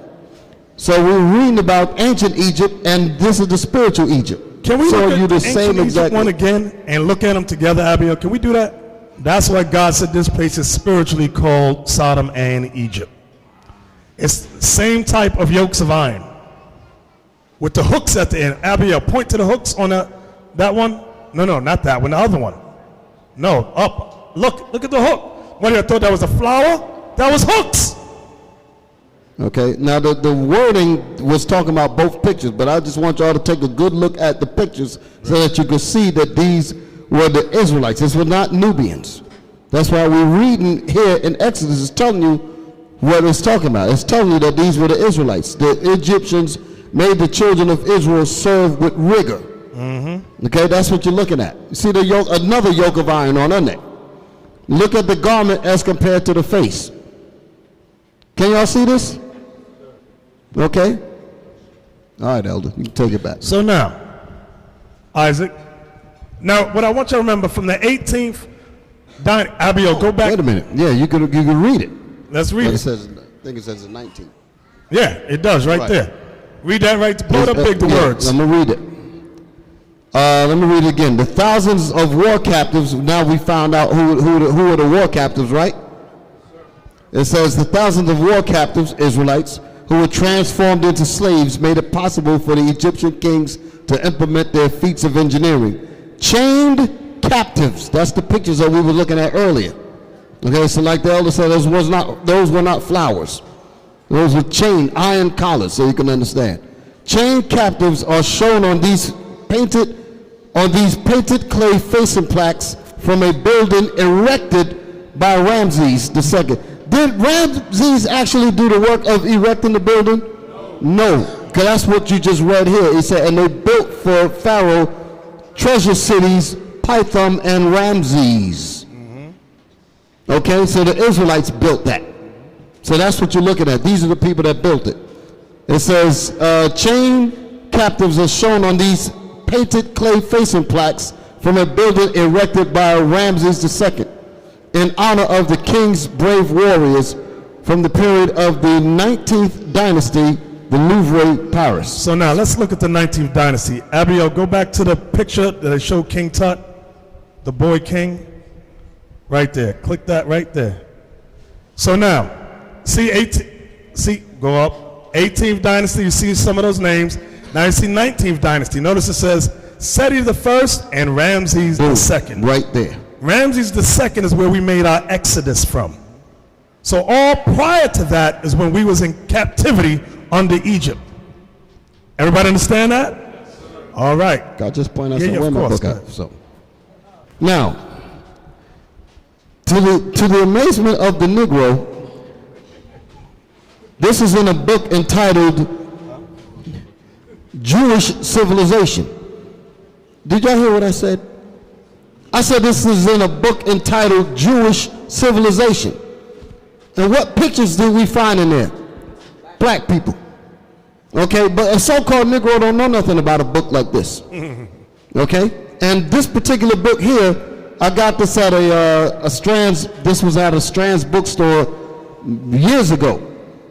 So we're reading about ancient Egypt, and this is the spiritual Egypt. Can we show look you at the ancient same Egypt exact one again and look at them together, Abiel? Can we do that? That's why God said this place is spiritually called Sodom and Egypt. It's the same type of yokes of iron with the hooks at the end. Abiel, point to the hooks on that one. No, not that one. The other one. No, up. Look at the hook. What, you thought that was a flower? That was hooks. Okay, now the wording was talking about both pictures, but I just want y'all to take a good look at the pictures so that you can see that these were the Israelites. This were not Nubians. That's why we're reading here in Exodus. It's telling you what it's talking about. It's telling you that these were the Israelites. The Egyptians made the children of Israel serve with rigor. Mm-hmm. Okay, that's what you're looking at. You see the yoke, another yoke of iron on her neck. Look at the garment as compared to the face. Can y'all see this? Okay. All right, Elder, you can take it back. So now, Isaac, now what I want you to remember from the 18th, Abiel, go back. Wait a minute. Yeah, you can read it. Let's read it. I think it says the 19th. Yeah, it does right there. Read that right. Blow it up big, the words. I'm going to read it. Let me read it again. The thousands of war captives, now we found out who are the war captives, right? It says the thousands of war captives, Israelites, who were transformed into slaves, made it possible for the Egyptian kings to implement their feats of engineering. Chained captives, that's the pictures that we were looking at earlier. Okay, so like the elder said, those were not flowers. Those were chained iron collars, so you can understand. Chained captives are shown on these painted clay facing plaques from a building erected by Ramses II. Did Ramses actually do the work of erecting the building? No, because that's what you just read here. He said, and they built for Pharaoh treasure cities, Pithom and Ramses. Okay, so the Israelites built that. So that's what you're looking at. These are the people that built it. It says, chained captives are shown on these painted clay facing plaques from a building erected by Ramses II in honor of the king's brave warriors from the period of the 19th dynasty, the Louvre, Paris. So now let's look at the 19th dynasty. Abiel, go back to the picture that I showed King Tut, the boy king. Right there. Click that right there. So now, go up. 18th dynasty, you see some of those names. Now you see 19th dynasty. Notice it says Seti the first and Ramses the second. Right there. Ramses the second is where we made our exodus from. So all prior to that is when we was in captivity under Egypt. Everybody understand that? All right. God just point out Yeah, somewhere of in my course, book go at. So now, to the amazement of the Negro, this is in a book entitled Jewish Civilization. Did y'all hear what I said? I said this is in a book entitled Jewish Civilization. And what pictures do we find in there? Black people. Okay, but a so-called Negro don't know nothing about a book like this. Okay, and this particular book here, I got this at a Strands. This was at a Strands bookstore years ago,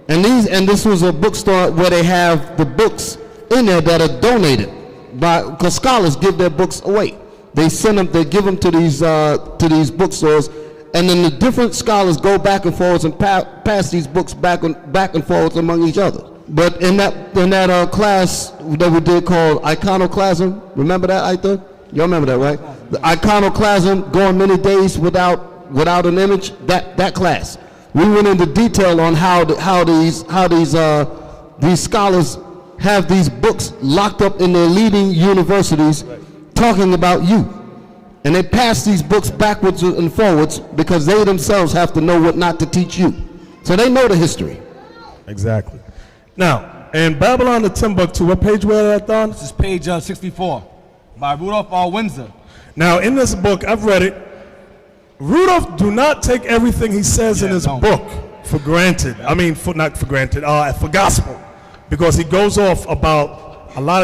and this was a bookstore where they have the books in there that are donated because scholars give their books away. They send them, they give them to these bookstores, and then the different scholars go back and forwards and pass these books back and forwards among each other. But in that class that we did called iconoclasm, remember that, Aitha? You remember that, right? The iconoclasm, going many days without an image. That class, we went into detail on how these scholars have these books locked up in their leading universities, talking about you, and they pass these books backwards and forwards because they themselves have to know what not to teach you. So they know the history. Exactly. Now, in Babylon the Timbuktu, what page were that on? This is page 64 by Rudolph R. Windsor. Now, in this book, I've read it. Rudolph do not take everything he says in his book for granted. I mean, not for granted, for gospel. Because he goes off about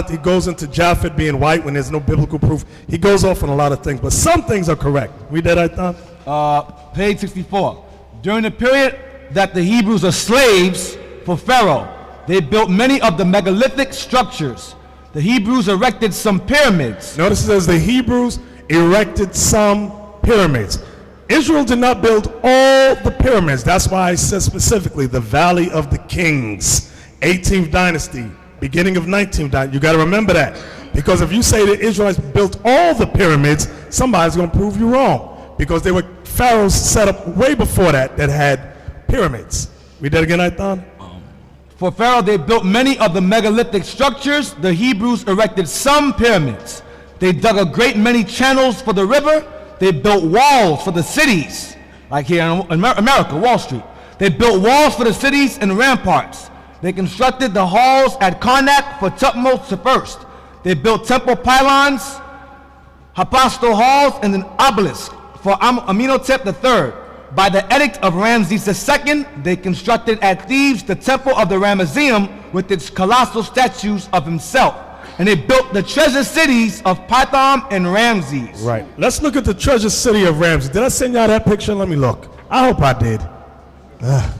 he goes into Japhet being white when there's no biblical proof. He goes off on a lot of things, but some things are correct. Read that, I thought? Page 64. During the period that the Hebrews are slaves for Pharaoh, they built many of the megalithic structures. The Hebrews erected some pyramids. Notice it says the Hebrews erected some pyramids. Israel did not build all the pyramids. That's why I said specifically the Valley of the Kings, 18th dynasty, beginning of 19th dynasty. You got to remember that. Because if you say the Israelites built all the pyramids, somebody's going to prove you wrong. Because there were pharaohs set up way before that had pyramids. Read that again, Aithan? For Pharaoh, they built many of the megalithic structures. The Hebrews erected some pyramids. They dug a great many channels for the river. They built walls for the cities, like here in America, Wall Street. They built walls for the cities and ramparts. They constructed the halls at Karnak for Thutmose I. They built temple pylons, hypostyle halls, and an obelisk for Amenhotep III. By the edict of Ramses II, they constructed at Thebes the temple of the Ramesseum with its colossal statues of himself. And they built the treasure cities of Pithom and Ramses. Right. Let's look at the treasure city of Ramses. Did I send y'all that picture? Let me look. I hope I did.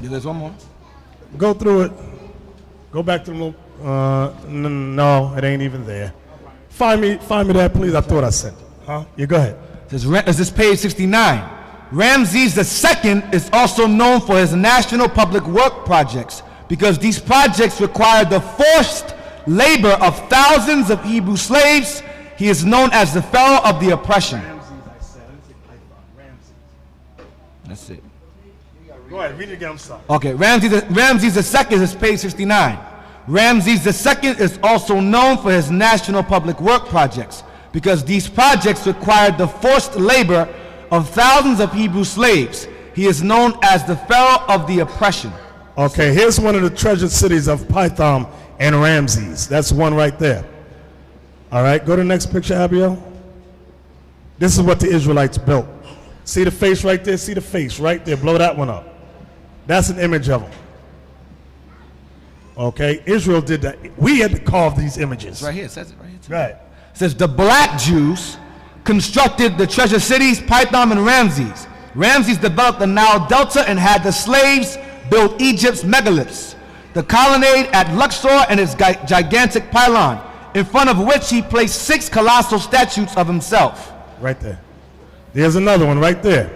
There's one more. Go through it. Go back to the little. No, it ain't even there. Find me that, please. I thought I sent it. Huh? You go ahead. This is page 69. Ramses II is also known for his national public work projects because these projects required the forced labor of thousands of Hebrew slaves. He is known as the Pharaoh of the oppression. That's it. Go ahead, read it again, I'm sorry. Okay, Ramses II is page 69. Ramses II is also known for his national public work projects because these projects required the forced labor of thousands of Hebrew slaves. He is known as the Pharaoh of the oppression. Okay, here's one of the treasured cities of Pithom and Ramses. That's one right there. All right, go to the next picture, Abiel. This is what the Israelites built. See the face right there? See the face right there? Blow that one up. That's an image of them. Okay, Israel did that. We had to carve these images. Right here, it says it right here. Right. It says the black Jews constructed the treasure cities Pithom and Ramses. Ramses developed the Nile Delta and had the slaves build Egypt's megaliths. The colonnade at Luxor and its gigantic pylon, in front of which he placed 6 colossal statues of himself. Right there. There's another one right there.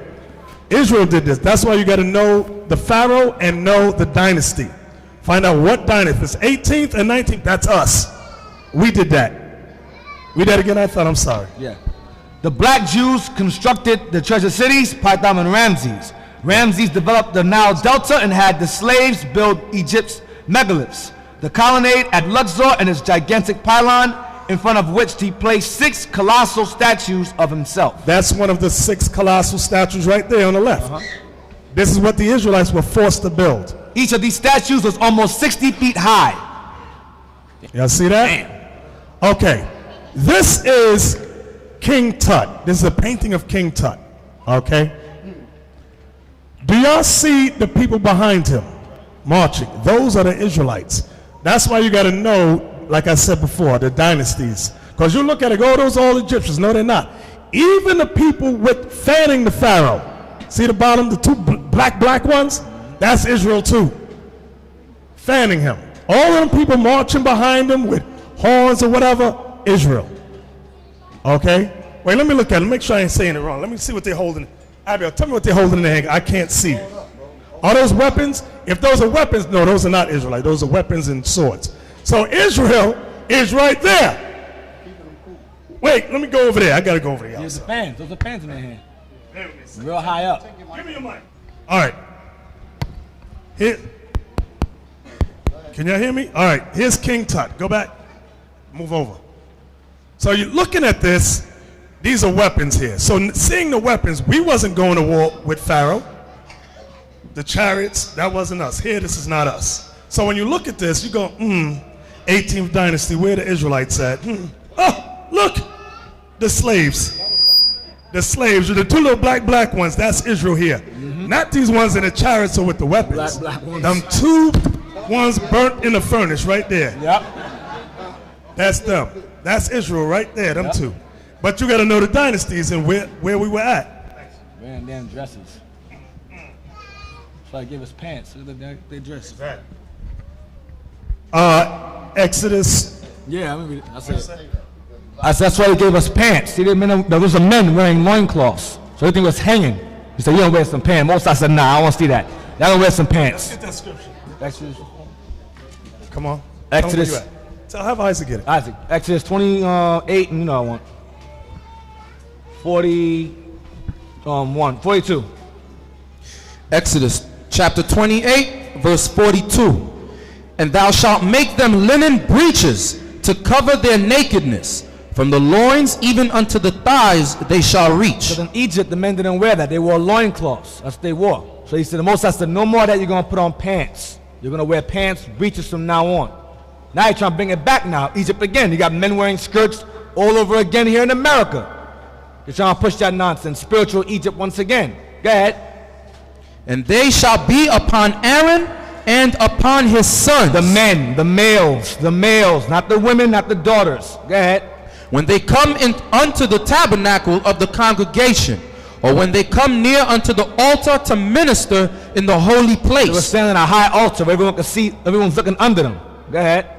Israel did this. That's why you got to know the Pharaoh and know the dynasty. Find out what dynasty. If it's 18th and 19th, that's us. We did that. Read that again, I thought. I'm sorry. Yeah. The black Jews constructed the treasure cities, Pithom and Ramses. Ramses developed the Nile Delta and had the slaves build Egypt's megaliths. The colonnade at Luxor and its gigantic pylon, in front of which he placed 6 colossal statues of himself. That's one of the 6 colossal statues right there on the left. This is what the Israelites were forced to build. Each of these statues was almost 60 feet high. Y'all see that? Damn. Okay. This is King Tut. This is a painting of King Tut. Okay? Do y'all see the people behind him marching? Those are the Israelites. That's why you got to know, like I said before, the dynasties. Because you look at it, oh, those are all Egyptians. No, they're not. Even the people with fanning the Pharaoh. See the bottom, the 2 black ones? That's Israel too. Fanning him. All of them people marching behind him with horns or whatever, Israel. Okay? Wait, let me look at it. Make sure I ain't saying it wrong. Let me see what they're holding. Abiel, tell me what they're holding in their hand. I can't see. Are those weapons? If those are weapons, no, those are not Israelites. Those are weapons and swords. So Israel is right there. Wait, let me go over there. I got to go over there. Here's the pans. Those are pans in their hand. Real high up. Give me your mic. All right. Here. Can y'all hear me? All right. Here's King Tut. Go back. Move over. So you're looking at this. These are weapons here. So seeing the weapons, we wasn't going to war with Pharaoh. The chariots, that wasn't us. Here, this is not us. So when you look at this, you go, 18th dynasty, where the Israelites at? Oh, look, the slaves. The slaves, the 2 little black ones, that's Israel here. Not these ones in the chariots or with the weapons. Black ones. Them 2 ones burnt in the furnace right there. Yep. That's them. That's Israel right there, them 2. But you got to know the dynasties and where we were at. Wearing damn dresses. So I give us pants. Look at their dresses. Exodus. Yeah, I'm gonna read it. That's why he gave us pants. See, there was a men wearing loincloths. So everything was hanging. He said, you don't wear some pants. Moses said, nah, I want to see that. Y'all don't wear some pants. Get that scripture. Exodus. Come on. Exodus. Tell have Isaac get it. Isaac. Exodus 28, and you know I want. 42. Exodus chapter 28, verse 42. And thou shalt make them linen breeches to cover their nakedness. From the loins even unto the thighs they shall reach. Because in Egypt, the men didn't wear that. They wore loincloths. That's what they wore. So he said, the Most High said, no more of that, you're going to put on pants. You're going to wear pants, breeches from now on. Now you're trying to bring it back now. Egypt again. You got men wearing skirts all over again here in America. You're trying to push that nonsense. Spiritual Egypt once again. Go ahead. And they shall be upon Aaron and upon his sons. The men, the males, not the women, not the daughters. Go ahead. When they come in unto the tabernacle of the congregation, or when they come near unto the altar to minister in the holy place. They were standing at a high altar where everyone could see, everyone's looking under them. Go ahead.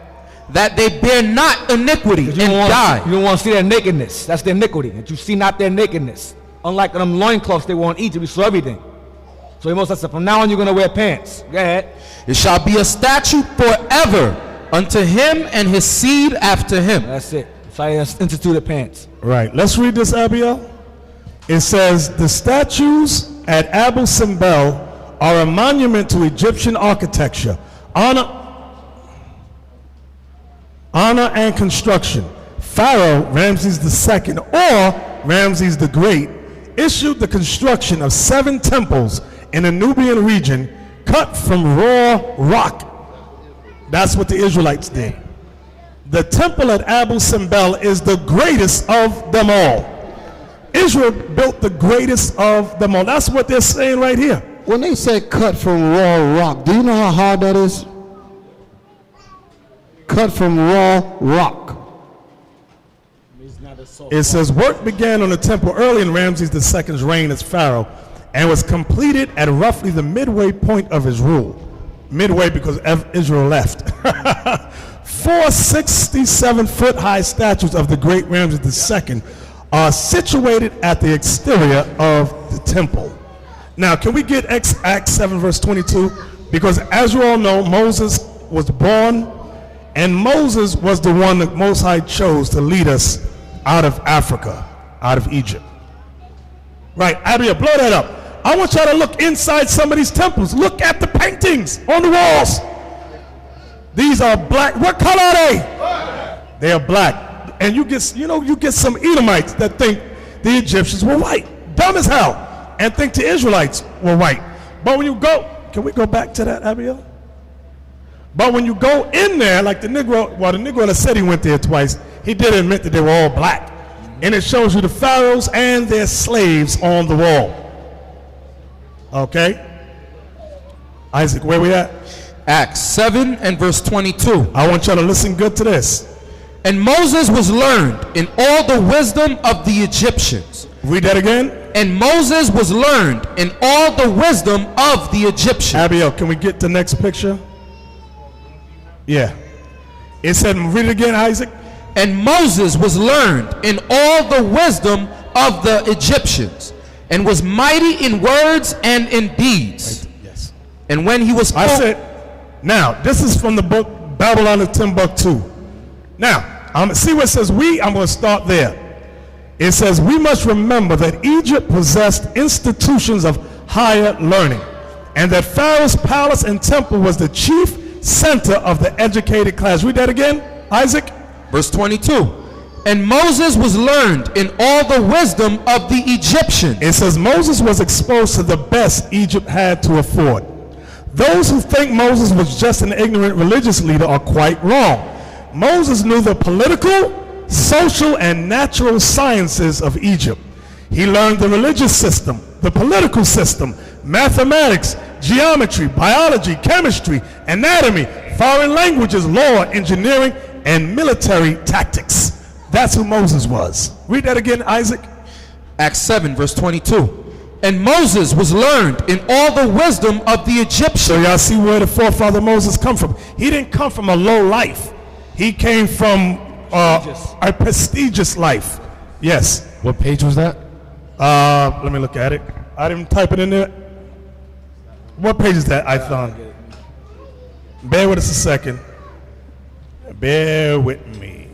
That they bear not iniquity and die. You don't want to see their nakedness. That's their iniquity. That you see not their nakedness. Unlike them loincloths they wore in Egypt, we saw everything. So he said, from now on you're going to wear pants. Go ahead. It shall be a statute forever unto him and his seed after him. That's it. So I instituted pants. Right. Let's read this, Abiel. It says, the statues at Abu Simbel are a monument to Egyptian architecture, honor and construction. Pharaoh Ramses II, or Ramses the Great, issued the construction of 7 temples in the Nubian region cut from raw rock. That's what the Israelites did. The temple at Abu Simbel is the greatest of them all. Israel built the greatest of them all. That's what they're saying right here. When they say cut from raw rock, do you know how hard that is? Cut from raw rock. It says work began on the temple early in Ramses II's reign as pharaoh and was completed at roughly the midway point of his rule. Midway because Israel left. 4 67-foot high statues of the great Ramses II are situated at the exterior of the temple. Now, can we get Acts 7 verse 22? Because as you all know, Moses was born, and Moses was the one that Most High chose to lead us out of Africa, out of Egypt. Right, Abiel, blow that up. I want y'all to look inside some of these temples. Look at the paintings on the walls. These are black. What color are they? They are black. And you get some Edomites that think the Egyptians were white. Dumb as hell. And think the Israelites were white. But when you go, can we go back to that, Abiel? But when you go in there, like the Negro that said he went there twice, he did admit that they were all black. And it shows you the pharaohs and their slaves on the wall. Okay? Isaac, where we at? Acts 7 and verse 22. I want y'all to listen good to this. And Moses was learned in all the wisdom of the Egyptians. Read that again. And Moses was learned in all the wisdom of the Egyptians. Abiel, can we get the next picture? Yeah. It said, read it again, Isaac. And Moses was learned in all the wisdom of the Egyptians, and was mighty in words and in deeds. Right. Yes. And when he was I said, now, this is from the book Babylon of Timbuktu. Now, see where it says we? I'm going to start there. It says, we must remember that Egypt possessed institutions of higher learning, and that Pharaoh's palace and temple was the chief center of the educated class. Read that again, Isaac. Verse 22. And Moses was learned in all the wisdom of the Egyptians. It says Moses was exposed to the best Egypt had to afford. Those who think Moses was just an ignorant religious leader are quite wrong. Moses knew the political, social, and natural sciences of Egypt. He learned the religious system, the political system, mathematics, geometry, biology, chemistry, anatomy, foreign languages, law, engineering, and military tactics. That's who Moses was. Read that again, Isaac. Acts 7 verse 22. And Moses was learned in all the wisdom of the Egyptians. So y'all see where the forefather Moses come from. He didn't come from a low life. He came from a prestigious life. Yes. What page was that? Let me look at it. I didn't type it in there. What page is that, Ithon? Bear with us a second. Bear with me.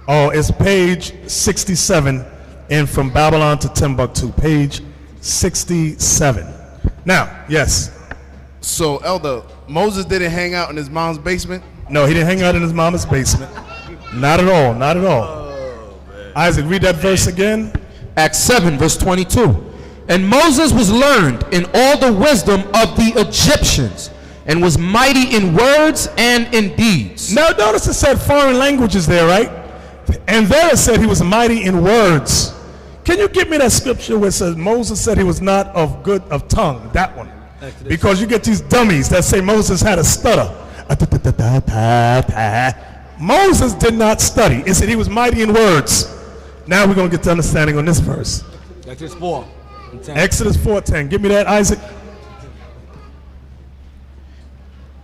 Oh, it's page 67 in From Babylon to Timbuktu. Page 67. Now, yes. So, Elder, Moses didn't hang out in his mom's basement? No, he didn't hang out in his mama's basement. Not at all, not at all. Isaac, read that verse again. Acts 7 verse 22. And Moses was learned in all the wisdom of the Egyptians, and was mighty in words and in deeds. Now notice it said foreign languages there, right? And there it said he was mighty in words. Can you give me that scripture where it says Moses said he was not of good of tongue? That one. Because you get these dummies that say Moses had a stutter. Moses did not study. It said he was mighty in words. Now we're going to get to understanding on this verse. Exodus 4. Exodus 4:10. Give me that, Isaac.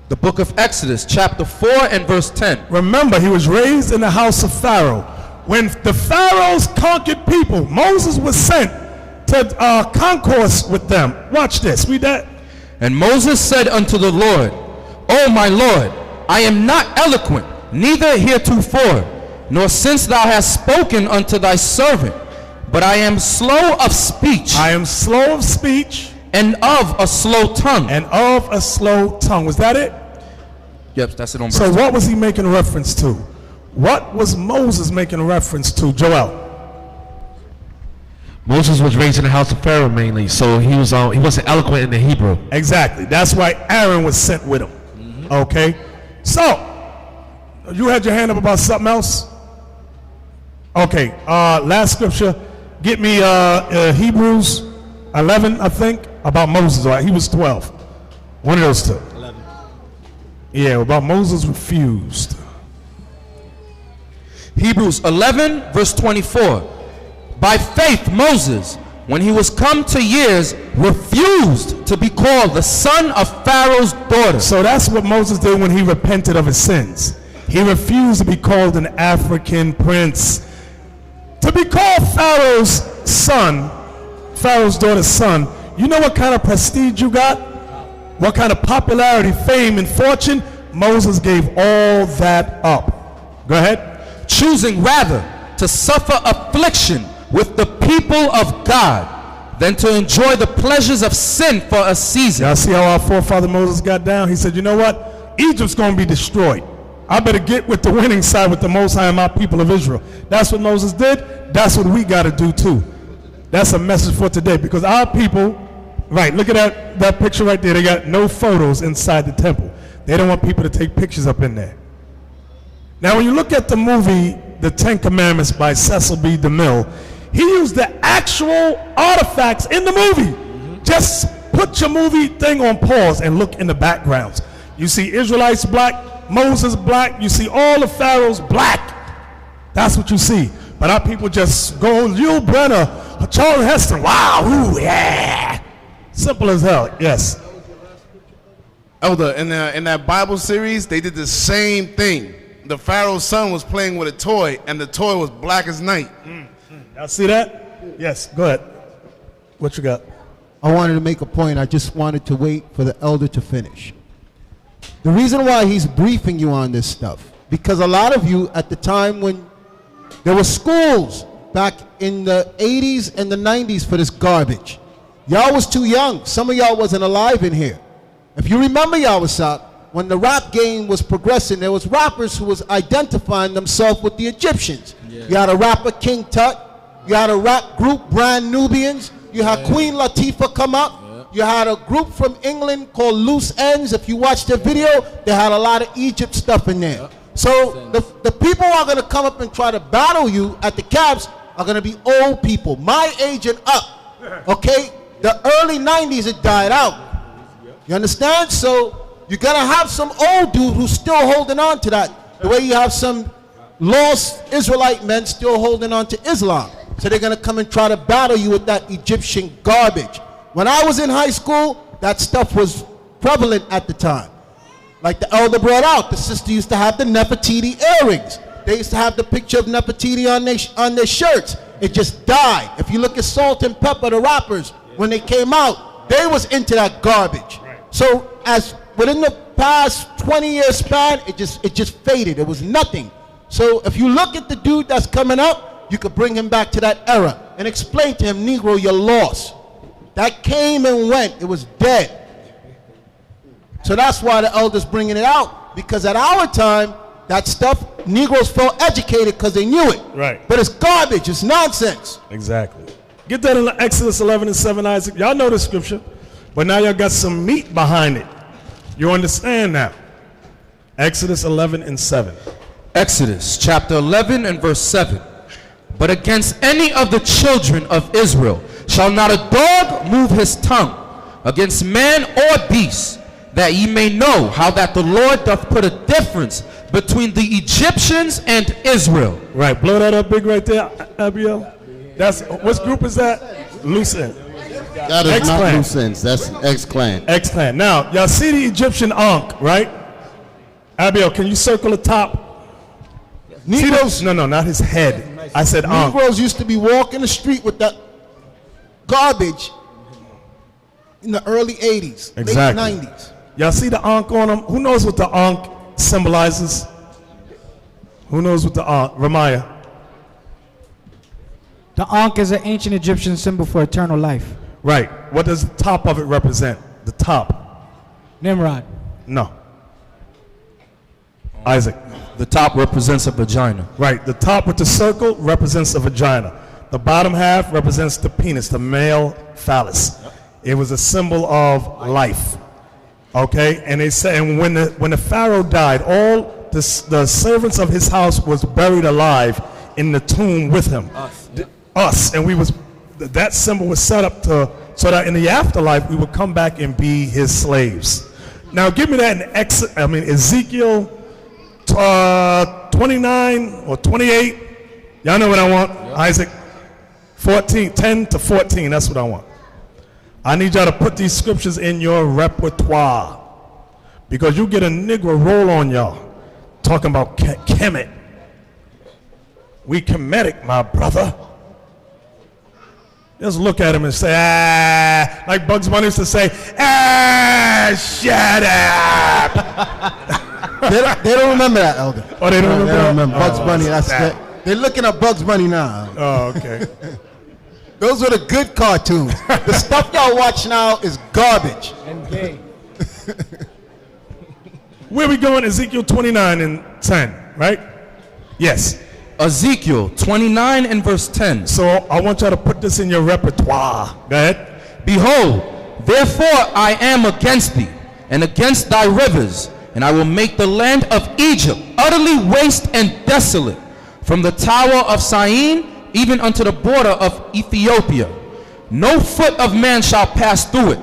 The book of Exodus, chapter 4 and verse 10. Remember, he was raised in the house of Pharaoh. When the Pharaohs conquered people, Moses was sent to concourse with them. Watch this. Read that. And Moses said unto the Lord, O my Lord, I am not eloquent, neither heretofore, nor since thou hast spoken unto thy servant, but I am slow of speech. I am slow of speech. And of a slow tongue. And of a slow tongue. Was that it? Yep, that's it on verse. So what was he making reference to? What was Moses making reference to, Joel? Moses was raised in the house of Pharaoh mainly, so he wasn't eloquent in the Hebrew. Exactly. That's why Aaron was sent with him. Okay? So, you had your hand up about something else? Okay, last scripture. Get me Hebrews 11, I think, about Moses. Right? He was 12. One of those two. 11. Yeah, about Moses refused. Hebrews 11, verse 24. By faith, Moses, when he was come to years, refused to be called the son of Pharaoh's daughter. So that's what Moses did when he repented of his sins. He refused to be called an African prince. To be called Pharaoh's son, Pharaoh's daughter's son, you know what kind of prestige you got? What kind of popularity, fame, and fortune? Moses gave all that up. Go ahead. Choosing rather to suffer affliction with the people of God than to enjoy the pleasures of sin for a season. Y'all see how our forefather Moses got down? He said, you know what? Egypt's going to be destroyed. I better get with the winning side with the Most High and my people of Israel. That's what Moses did. That's what we got to do too. That's a message for today, because our people, right, look at that picture right there. They got no photos inside the temple. They don't want people to take pictures up in there. Now, when you look at the movie, The 10 Commandments by Cecil B. DeMille, he used the actual artifacts in the movie. Just put your movie thing on pause and look in the backgrounds. You see Israelites black, Moses black, you see all the pharaohs black. That's what you see. But our people just go, Yul Brynner, Charles Heston, wow, ooh, yeah. Simple as hell, yes. Elder, in that Bible series, they did the same thing. The Pharaoh's son was playing with a toy, and the toy was black as night. Y'all see that? Yes, go ahead. What you got? I wanted to make a point. I just wanted to wait for the elder to finish. The reason why he's briefing you on this stuff, because a lot of you at the time when there were schools back in the 80s and the 90s for this garbage, y'all was too young. Some of y'all wasn't alive in here. If you remember, y'all was out when the rap game was progressing, there was rappers who was identifying themselves with the Egyptians. Yeah. You had a rapper, King Tut. You had a rap group, Brand Nubians. You had Queen Latifah come up. Yeah. You had a group from England called Loose Ends. If you watch their video, they had a lot of Egypt stuff in there. Yeah. So the people who are going to come up and try to battle you at the cabs are going to be old people, my age and up. Okay? The early 90s, it died out. You understand? So you gotta have some old dude who's still holding on to that. The way you have some lost Israelite men still holding on to Islam. So they're gonna come and try to battle you with that Egyptian garbage. When I was in high school, that stuff was prevalent at the time. Like the elder brought out, the sister used to have the Nefertiti earrings. They used to have the picture of Nefertiti on their shirts. It just died. If you look at Salt and Pepper, the rappers, when they came out, they was into that garbage. So as within the past 20-year span, it just faded. It was nothing. So if you look at the dude that's coming up, you could bring him back to that era and explain to him, Negro, you're lost. That came and went. It was dead. So that's why the elder's bringing it out, because at our time, that stuff, Negroes felt educated because they knew it. Right. But it's garbage. It's nonsense. Exactly. Get that in Exodus 11 and 7, Isaac. Y'all know the scripture, but now y'all got some meat behind it. You understand now? Exodus 11 and 7. Exodus chapter 11 and verse 7. But against any of the children of Israel shall not a dog move his tongue against man or beast, that ye may know how that the Lord doth put a difference between the Egyptians and Israel. Right, blow that up big right there, Abiel. That's, what group is that? Loose End. That is not Loose Ends, that's X-Clan. X-Clan. Now, y'all see the Egyptian Ankh, right? Abiel, can you circle the top? Negroes, no, not his head. I said Ankh. Negroes used to be walking the street with that garbage in the early 80s, exactly. Late 90s. Y'all see the Ankh on them? Who knows what the Ankh symbolizes? Who knows what the Ankh? Ramaya. The Ankh is an ancient Egyptian symbol for eternal life. Right. What does the top of it represent? The top. Nimrod. No. Isaac. The top represents a vagina. Right. The top with the circle represents a vagina. The bottom half represents the penis, the male phallus. It was a symbol of life. Okay? And they say, and when the Pharaoh died, all the servants of his house was buried alive in the tomb with him. Us. And we was, that symbol was set up to, so that in the afterlife we would come back and be his slaves. Now give me that in Ezekiel 29 or 28. Y'all know what I want? Yep. Isaac 14, 10 to 14, that's what I want. I need y'all to put these scriptures in your repertoire, because you get a Negro roll on y'all talking about Kemet. We Kemetic, my brother. Just look at him and say, ah, like Bugs Bunny used to say, ah, shut up. They don't remember that, Elder. Oh, they don't remember? They don't remember. Bugs Oh, Bunny, that's that's sad. they're looking at Bugs Bunny now. Oh, okay. Those were the good cartoons. The stuff y'all watch now is garbage. And gay. Where we going? Ezekiel 29 and 10, right? Yes. Ezekiel 29 and verse 10. So I want y'all to put this in your repertoire. Go ahead. Behold, therefore I am against thee, and against thy rivers, and I will make the land of Egypt utterly waste and desolate, from the tower of Syene even unto the border of Ethiopia. No foot of man shall pass through it,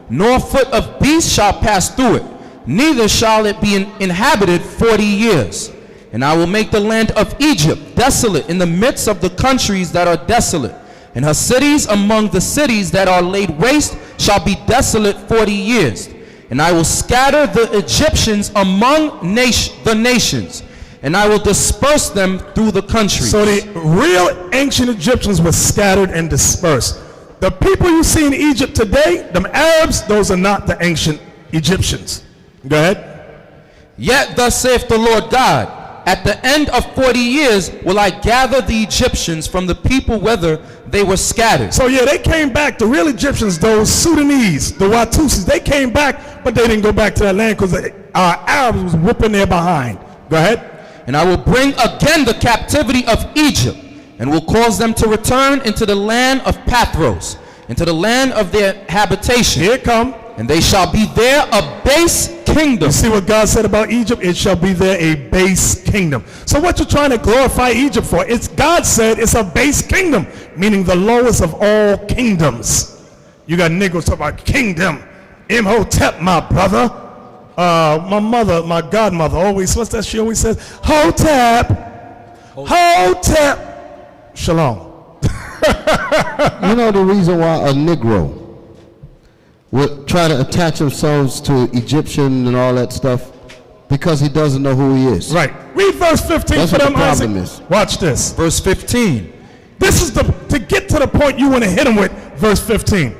nor foot of beast shall pass through it, neither shall it be inhabited 40 years. And I will make the land of Egypt desolate in the midst of the countries that are desolate, and her cities among the cities that are laid waste shall be desolate 40 years. And I will scatter the Egyptians among the nations, and I will disperse them through the countries. So the real ancient Egyptians were scattered and dispersed. The people you see in Egypt today, them Arabs, those are not the ancient Egyptians. Go ahead. Yet thus saith the Lord God, at the end of 40 years will I gather the Egyptians from the people whither they were scattered. So yeah, they came back. The real Egyptians, those Sudanese, the Watusis, they came back, but they didn't go back to that land because our Arabs was whooping their behind. Go ahead. And I will bring again the captivity of Egypt, and will cause them to return into the land of Pathros, into the land of their habitation. Here it come. And they shall be there a base kingdom. You see what God said about Egypt? It shall be there a base kingdom. So what you're trying to glorify Egypt for? It's God said it's a base kingdom, meaning the lowest of all kingdoms. You got Negroes talking about kingdom. Imhotep, my brother. My mother, my godmother always, what's that she always says? Hotep. Hotep. Shalom. You know the reason why a Negro would try to attach themselves to Egyptian and all that stuff? Because he doesn't know who he is. Right. Read verse 15 That's for what them, the problem Isaac. is. Watch this. Verse 15. This is to get to the point you want to hit them with, verse 15.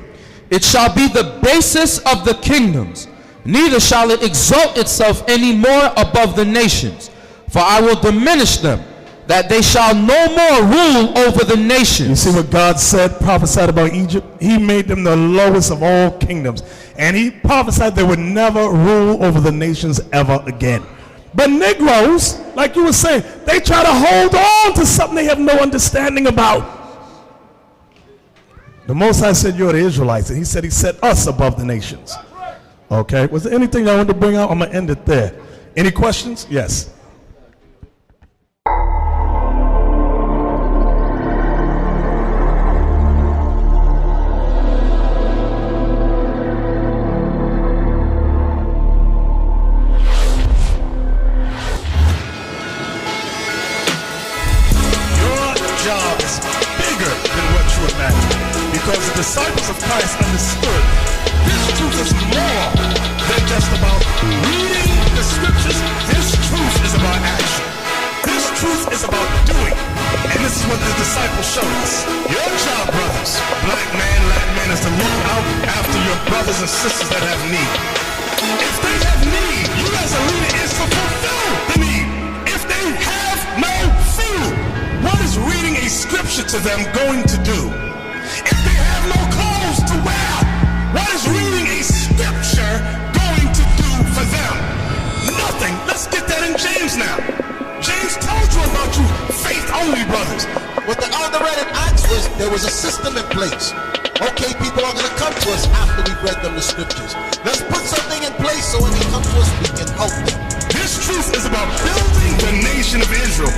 It shall be the basis of the kingdoms, neither shall it exalt itself any more above the nations. For I will diminish them, that they shall no more rule over the nations. You see what God said, prophesied about Egypt? He made them the lowest of all kingdoms. And he prophesied they would never rule over the nations ever again. But Negroes, like you were saying, they try to hold on to something they have no understanding about. The Most High said, you're the Israelites. And he said he set us above the nations. Okay, was there anything I wanted to bring out? I'm going to end it there. Any questions? Yes. Job is bigger than what you imagine, because the disciples of Christ understood this truth is more than just about reading the scriptures. This truth is about action. This truth is about doing. And this is what the disciples showed us. Your job, brothers, black man, Latin man, is to look out after your brothers and sisters that have need. If they have need, you as a leader is to fulfill the need. If they have no food, what is reading a scripture to them going to do? If they have no clothes to wear, what is reading a scripture going to do for them? Nothing. Let's get that in James now. James told you about you faith-only brothers. What the elder read in Acts was there was a system in place. Okay, people are going to come to us after we've read them the scriptures. Let's put something in place so when they come to us, we can help them. This truth is about building the nation of Israel.